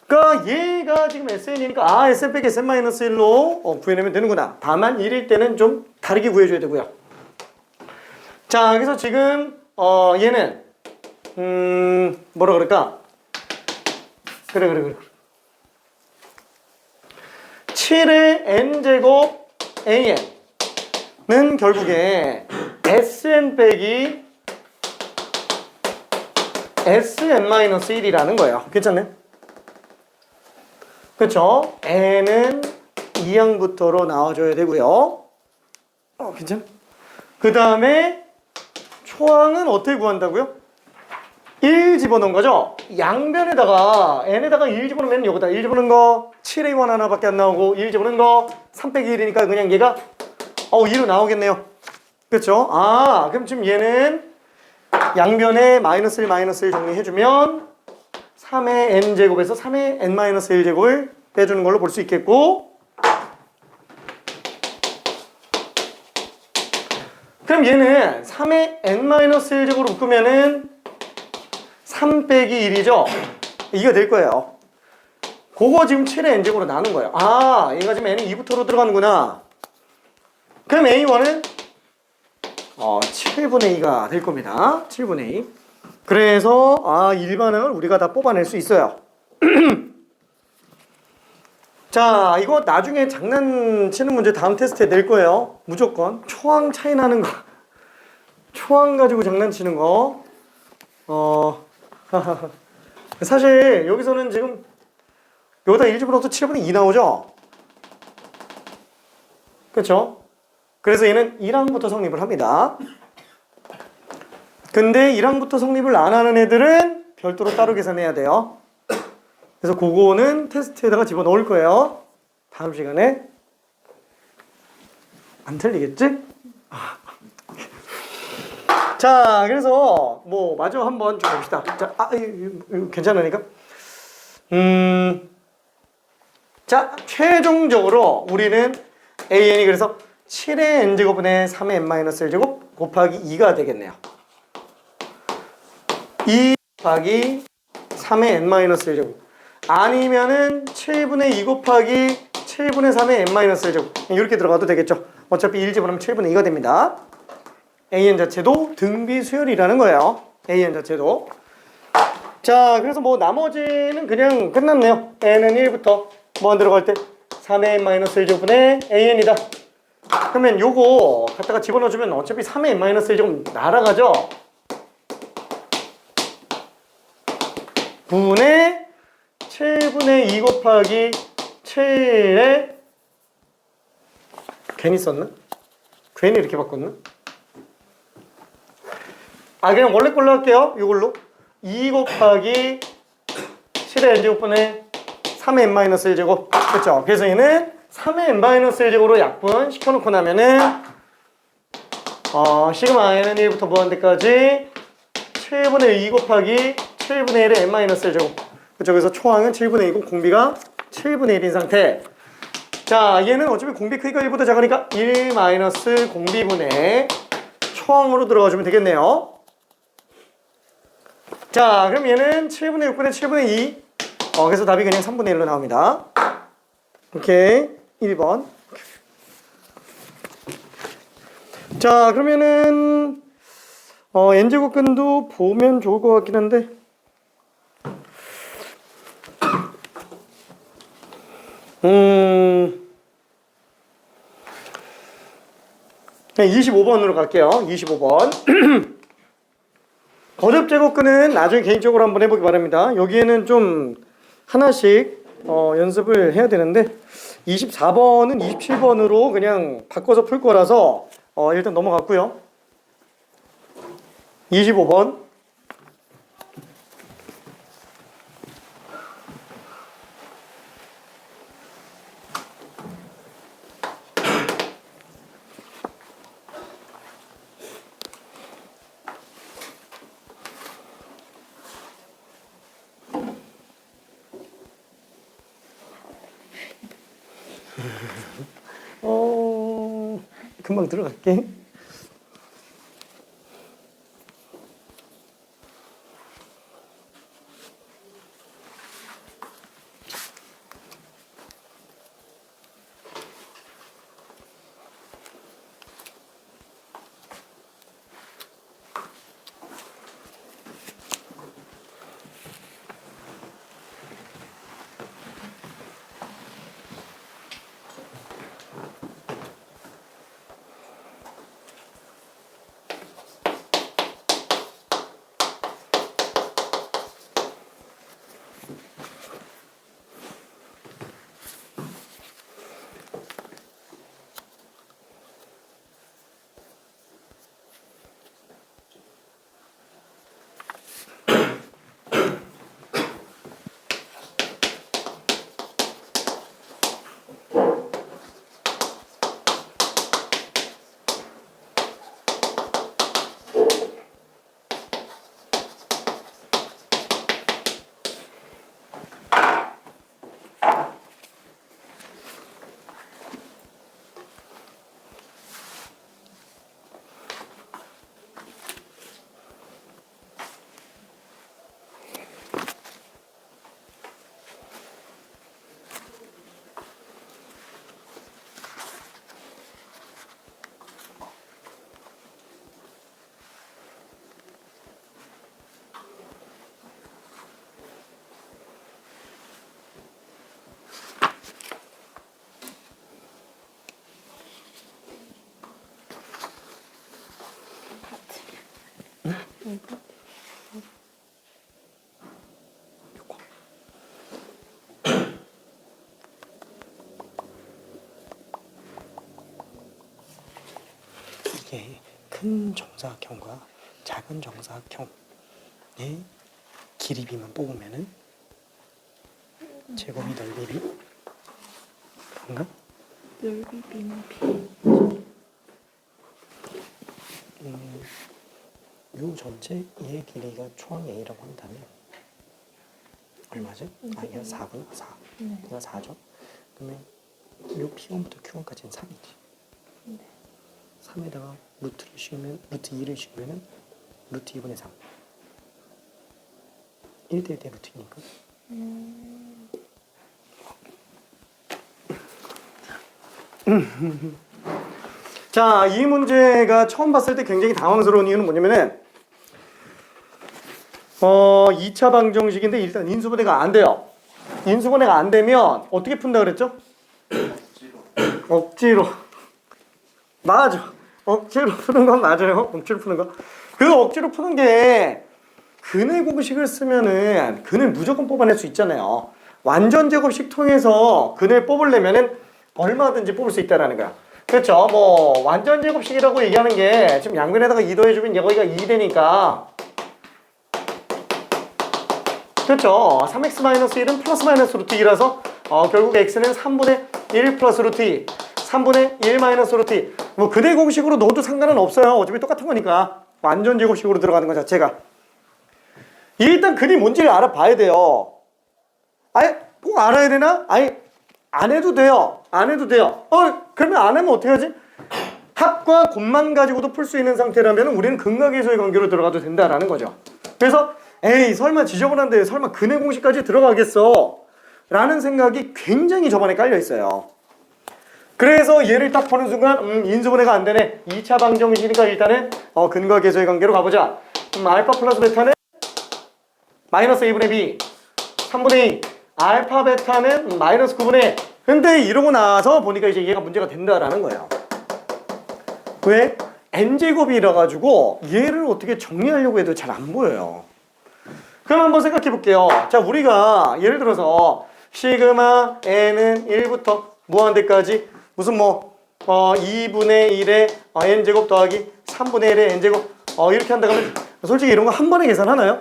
그러니까 얘가 지금 SN이니까 SN 빼기 SN-1로 구해내면 되는구나. 다만 1일 때는 좀 다르게 구해줘야 되고요. 자, 그래서 지금 얘는 뭐라 그럴까? 그래. 7의 n제곱 an은 결국에 sn 빼기 sn-1이라는 거예요. 괜찮네? 그쵸? n은 2항부터로 나와줘야 되고요. 괜찮아? 그 다음에 초항은 어떻게 구한다고요? 1 집어넣은 거죠? 양변에다가 n에다가 1 집어넣으면 여기다 1 집어넣은 거 7A1 하나밖에 안 나오고 1 집어넣은 거 3 빼기 1이니까 그냥 얘가 2로 나오겠네요. 그렇죠? 그럼 지금 얘는 양변에 마이너스 1 정리해주면 3의 n제곱에서 3의 n-1제곱을 빼주는 걸로 볼 수 있겠고, 그럼 얘는 3의 n-1제곱으로 묶으면은 3 빼기 1이죠? 이거 될 거예요. 그거 지금 7의 n제곱으로 나눈 거예요. 얘가 지금 n이 2부터로 들어가는구나. 그럼 a1은 7분의 2가 될 겁니다. 7분의 2. 그래서 일반항을 우리가 다 뽑아낼 수 있어요. 자, 이거 나중에 장난치는 문제 다음 테스트에 낼 거예요. 무조건. 초항 차이 나는 거. 초항 가지고 장난치는 거. 사실 여기서는 지금 여기다 1집어넣어도 7분의 2 나오죠? 그렇죠? 그래서 얘는 1항부터 성립을 합니다. 근데 1항부터 성립을 안 하는 애들은 별도로 따로 계산해야 돼요. 그래서 그거는 테스트에다가 집어넣을 거예요. 다음 시간에. 안 틀리겠지? 자, 그래서 뭐 마저 한번 좀 봅시다. 자, 이거 괜찮으니까. 자, 최종적으로 우리는 AN이 그래서 7의 n제곱분의 3의 n-1제곱 곱하기 2가 되겠네요. 2 곱하기 3의 n-1제곱 아니면은 7분의 2 곱하기 7분의 3의 n-1제곱 이렇게 들어가도 되겠죠. 어차피 1 집어넣으면 7분의 2가 됩니다. AN 자체도 등비수열이라는 거예요. AN 자체도. 자, 그래서 뭐 나머지는 그냥 끝났네요. n은 1부터 뭐 들어갈 때 3의 n-1제곱분의 AN이다. 그러면 요거 갖다가 집어넣어주면 어차피 3의 n-1제곱 날아가죠. 분의 7분의 2 곱하기 7에 괜히 썼나? 괜히 이렇게 바꿨나? 그냥 원래 걸로 할게요. 이걸로 2 곱하기 7의 n제곱분의 3의 n-1제곱 그렇죠? 그래서 얘는 3의 n-1제곱으로 약분 시켜놓고 나면은 시그마 n은 1부터 무한대까지 7분의 2 곱하기 7분의 1의 n-1제곱 그렇죠? 그래서 초항은 7분의 2고 공비가 7분의 1인 상태. 자, 얘는 어차피 공비 크기가 1보다 작으니까 1 마이너스 공비분의 초항으로 들어가주면 되겠네요. 자, 그럼 얘는 7분의 6분의 7분의 2 그래서 답이 그냥 3분의 1로 나옵니다. 오케이, 1번. 자, 그러면은 n제곱근도 보면 좋을 것 같긴 한데 25번으로 갈게요. 25번. 거듭제곱근은 나중에 개인적으로 한번 해보기 바랍니다. 여기에는 좀 하나씩 연습을 해야 되는데 24번은 27번으로 그냥 바꿔서 풀 거라서 일단 넘어갔고요. 25번. 금방 들어갈게. 이게 큰 정사각형과 작은 정사각형의 길이비만 뽑으면은 제곱이 넓이비 그런가? 넓이 B는 B. 요 전체 얘 길이가 초항 A라고 한다면 얼마지? 아, 이거 4구나. 4. 네. 이거 4죠? 그러면 요 P1부터 Q1까지는 3이지. 네. 3에다가 루트를 씌우면, 루트 2를 씌우면은 루트 2분의 3. 1대1 대 루트이니까. 자, 이 문제가 처음 봤을 때 굉장히 당황스러운 이유는 뭐냐면은 2차 방정식인데 일단 인수분해가 안 돼요. 인수분해가 안 되면 어떻게 푼다 그랬죠? 억지로. 맞아. 억지로 푸는 건 맞아요. 억지로 푸는 거. 그 억지로 푸는 게 근의 공식을 쓰면은 근을 무조건 뽑아낼 수 있잖아요. 완전 제곱식 통해서 근을 뽑으려면은 얼마든지 뽑을 수 있다라는 거야. 그렇죠? 뭐 완전 제곱식이라고 얘기하는 게 지금 양변에다가 2 더해주면 여기가 2 되니까 그렇죠? 3x-1은 플러스 마이너스 루트 2라서 결국 x는 3분의 1 플러스 루트 2 3분의 1 마이너스 루트 2 뭐 근의 공식으로 넣어도 상관은 없어요. 어차피 똑같은 거니까 완전 제곱식으로 들어가는 것 자체가 일단 근이 뭔지를 알아봐야 돼요. 아예 꼭 알아야 되나? 아예 안 해도 돼요. 안 해도 돼요. 그러면 안 하면 어떻게 하지? 합과 곱만 가지고도 풀 수 있는 상태라면 우리는 근각에서의 관계로 들어가도 된다라는 거죠. 그래서 에이 설마 지저분한데 설마 근의 공식까지 들어가겠어? 라는 생각이 굉장히 저번에 깔려 있어요. 그래서 얘를 딱 보는 순간 인수분해가 안 되네. 2차 방정식이니까 일단은 근각에서의 관계로 가보자. 알파 플러스 베타는 마이너스 2분의 b 3분의 2 알파 베타는 마이너스 9분의 1 근데 이러고 나서 보니까 이제 얘가 문제가 된다라는 거예요. 왜? n제곱이라 가지고 얘를 어떻게 정리하려고 해도 잘 안 보여요. 그럼 한번 생각해 볼게요. 자, 우리가 예를 들어서 시그마 n은 1부터 무한대까지 무슨 2분의 1의 n제곱 더하기 3분의 1의 n제곱 이렇게 한다 그러면 솔직히 이런 거 한 번에 계산하나요?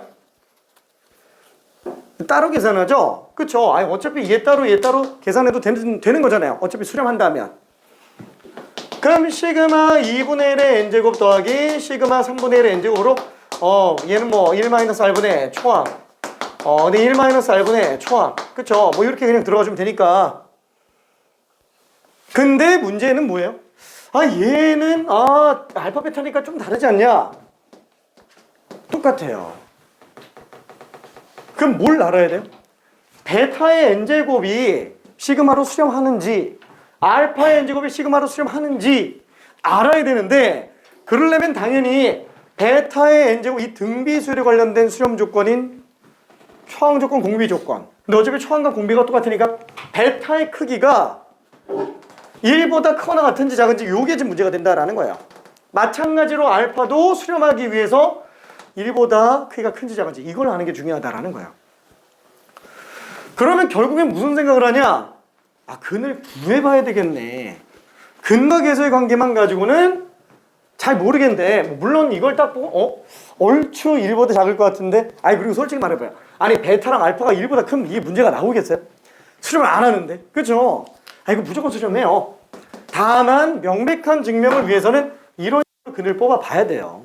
따로 계산하죠? 그쵸? 아니, 어차피 얘 따로 계산해도 되는 거잖아요. 어차피 수렴한다면. 그럼 시그마 2분의 1의 n제곱 더하기 시그마 3분의 1의 n제곱으로 얘는 1-r분의 초항 근데 1-r분의 초항 그쵸? 뭐 이렇게 그냥 들어가주면 되니까. 근데 문제는 뭐예요? 얘는 알파 베타니까 좀 다르지 않냐? 똑같아요. 그럼 뭘 알아야 돼요? 베타의 n제곱이 시그마로 수렴하는지 알파의 n제곱이 시그마로 수렴하는지 알아야 되는데 그러려면 당연히 베타의 n제곱 이 등비수열에 관련된 수렴 조건인 초항 조건, 공비 조건 근데 어차피 초항과 공비가 똑같으니까 베타의 크기가 1보다 크거나 같은지 작은지 요게 지금 문제가 된다라는 거예요. 마찬가지로 알파도 수렴하기 위해서 1보다 크기가 큰지 작은지 이걸 아는 게 중요하다라는 거예요. 그러면 결국엔 무슨 생각을 하냐? 근을 구해봐야 되겠네. 근각에서의 관계만 가지고는 잘 모르겠는데 물론 이걸 딱 보고 얼추 1보다 작을 것 같은데 그리고 솔직히 말해봐요. 베타랑 알파가 1보다 크면 이게 문제가 나오겠어요? 수렴을 안 하는데 그죠? 이거 무조건 수렴해요. 다만 명백한 증명을 위해서는 이런 근을 뽑아봐야 돼요.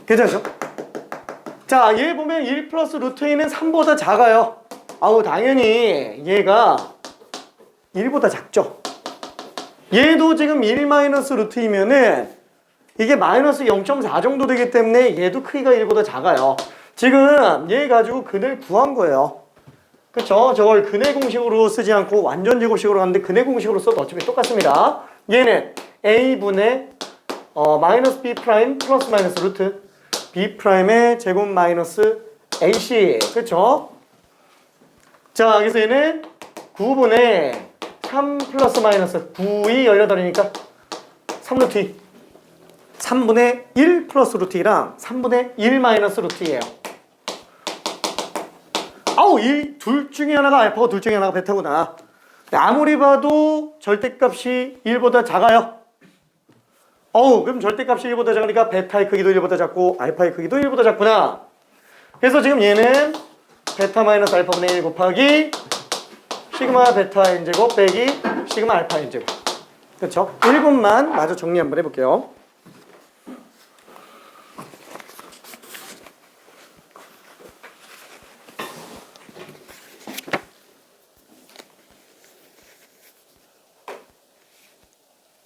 괜찮죠? 자, 얘 보면 1 플러스 루트 2는 3보다 작아요. 당연히 얘가 1보다 작죠. 얘도 지금 1 마이너스 루트 2면은 이게 마이너스 0.4 정도 되기 때문에 얘도 크기가 1보다 작아요. 지금 얘 가지고 근을 구한 거예요. 그쵸? 저걸 근의 공식으로 쓰지 않고 완전 제곱식으로 하는데 근의 공식으로 써도 어차피 똑같습니다. 얘는 a분의 마이너스 b 프라임 플러스 마이너스 루트 b 프라임의 제곱 마이너스 ac 그쵸? 자, 그래서 얘는 9분의 3 플러스 마이너스 9이 18이니까 3루트 2 3분의 1 플러스 루트 2랑 3분의 1 마이너스 루트 2예요. 이 둘 중에 하나가 알파고 둘 중에 하나가 베타구나. 아무리 봐도 절대값이 1보다 작아요. 그럼 절대값이 1보다 작으니까 베타의 크기도 1보다 작고 알파의 크기도 1보다 작구나. 그래서 지금 얘는 베타 마이너스 알파분의 1 곱하기 시그마 베타 n제곱 빼기 시그마 알파 n제곱. 그렇죠? 1분만 마저 정리 한번 해볼게요.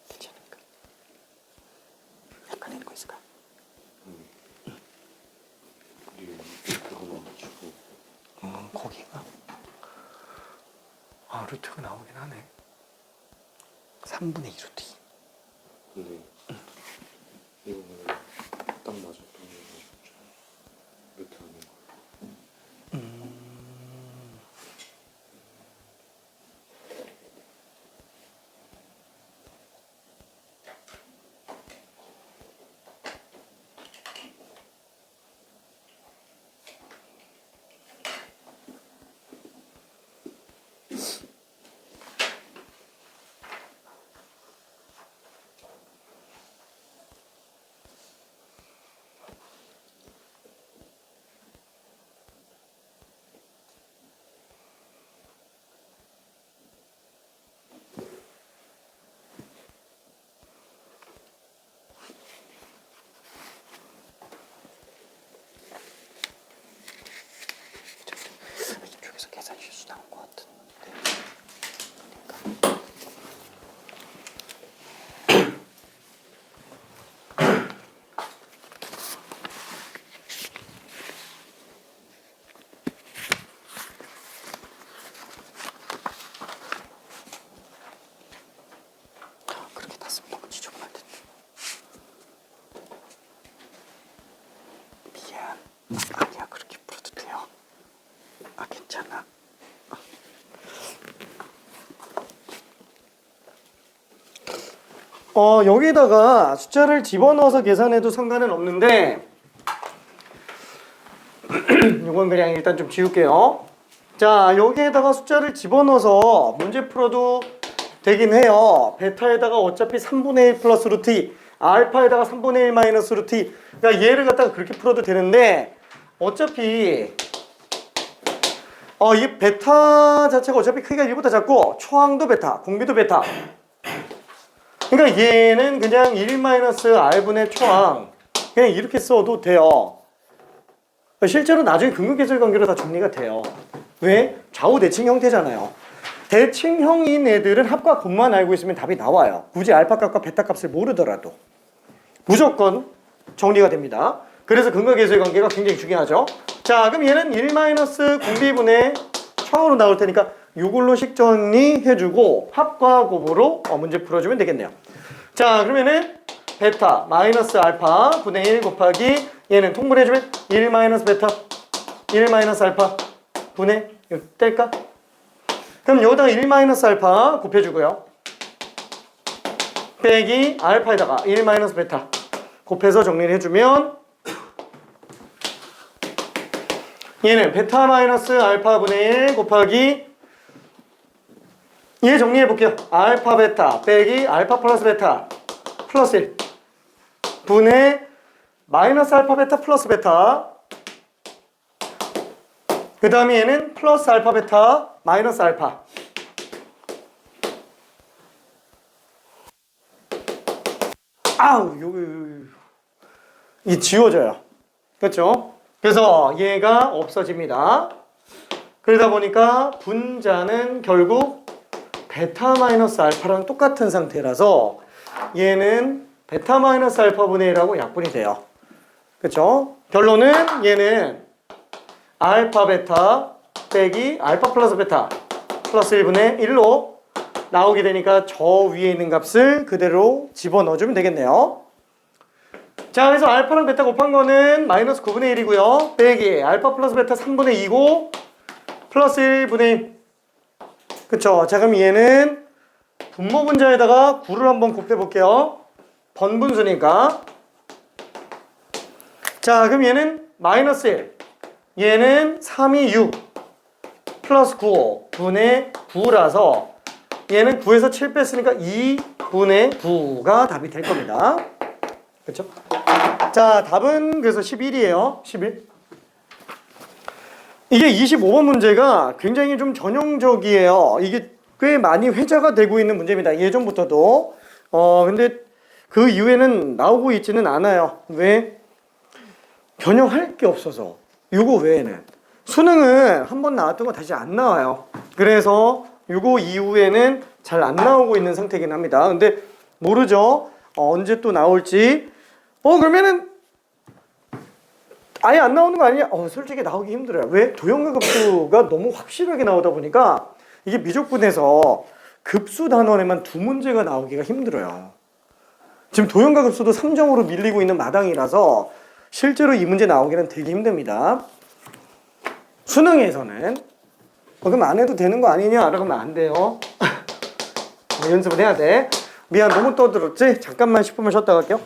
괜찮을까? 헷갈리는 거 있을까? 거기가 루트가 나오긴 하네. 3분의 2 루트 2. 근데 이거는 딱 맞아. 루트 아닌 거. 이쪽에서 계산 실수 나온 것 같은데. 그렇게 다 쓰면 너무 지저분할 텐데. 미안. 아니야, 그렇게 풀어도 돼요. 괜찮아. 여기다가 숫자를 집어넣어서 계산해도 상관은 없는데 이건 그냥 일단 좀 지울게요. 자, 여기에다가 숫자를 집어넣어서 문제 풀어도 되긴 해요. 베타에다가 어차피 3분의 1 플러스 루트 2, 알파에다가 3분의 1 마이너스 루트 2. 그러니까 얘를 갖다가 그렇게 풀어도 되는데 어차피 이 베타 자체가 어차피 크기가 1보다 작고 초항도 베타, 공비도 베타. 그러니까 얘는 그냥 1-r분의 초항 그냥 이렇게 써도 돼요. 실제로 나중에 근근계절 관계로 다 정리가 돼요. 왜? 좌우 대칭 형태잖아요. 대칭형인 애들은 합과 곱만 알고 있으면 답이 나와요. 굳이 알파 값과 베타 값을 모르더라도 무조건 정리가 됩니다. 그래서 근근계절 관계가 굉장히 중요하죠. 자, 그럼 얘는 1-공비분의 초항으로 나올 테니까 이걸로 식정리해주고 합과 곱으로 문제 풀어주면 되겠네요. 자, 그러면은 베타 마이너스 알파 분의 1 곱하기 얘는 통분해주면 1 마이너스 베타 1 마이너스 알파 분의 이거 뗄까? 그럼 여기다가 1 마이너스 알파 곱해주고요. 빼기 알파에다가 1 마이너스 베타 곱해서 정리를 해주면 얘는 베타 마이너스 알파 분의 1 곱하기 얘 정리해 볼게요. 알파 베타 빼기 알파 플러스 베타 플러스 1 분의 마이너스 알파 베타 플러스 베타 그 다음에 얘는 플러스 알파 베타 마이너스 알파 이 지워져요. 그렇죠? 그래서 얘가 없어집니다. 그러다 보니까 분자는 결국 베타 마이너스 알파랑 똑같은 상태라서 얘는 베타 마이너스 알파 분의 1하고 약분이 돼요. 그렇죠? 결론은 얘는 알파 베타 빼기 알파 플러스 베타 플러스 1분의 1로 나오게 되니까 저 위에 있는 값을 그대로 집어넣어주면 되겠네요. 자, 그래서 알파랑 베타 곱한 거는 마이너스 9분의 1이고요. 빼기 알파 플러스 베타 3분의 2고 플러스 1분의 1. 그쵸? 자, 그럼 얘는 분모 분자에다가 9를 한번 곱해볼게요. 번분수니까. 자, 그럼 얘는 마이너스 1. 얘는 3이 6 플러스 9 분의 9라서 얘는 9에서 7 뺐으니까 2분의 9가 답이 될 겁니다. 그렇죠? 자, 답은 그래서 11이에요. 11. 이게 25번 문제가 굉장히 좀 전형적이에요. 이게 꽤 많이 회자가 되고 있는 문제입니다. 예전부터도. 근데 그 이후에는 나오고 있지는 않아요. 왜? 변형할 게 없어서. 요거 외에는. 수능은 한 번 나왔던 거 다시 안 나와요. 그래서 요거 이후에는 잘 안 나오고 있는 상태긴 합니다. 근데 모르죠. 언제 또 나올지. 그러면은 아예 안 나오는 거 아니냐? 솔직히 나오기 힘들어요. 왜? 도형과 급수가 너무 확실하게 나오다 보니까 이게 미적분에서 급수 단원에만 두 문제가 나오기가 힘들어요. 지금 도형과 급수도 3점으로 밀리고 있는 마당이라서 실제로 이 문제 나오기는 되게 힘듭니다. 수능에서는 그럼 안 해도 되는 거 아니냐? 그러면 안 돼요. 연습을 해야 돼. 미안, 너무 떠들었지? 잠깐만 10분만 쉬었다 갈게요.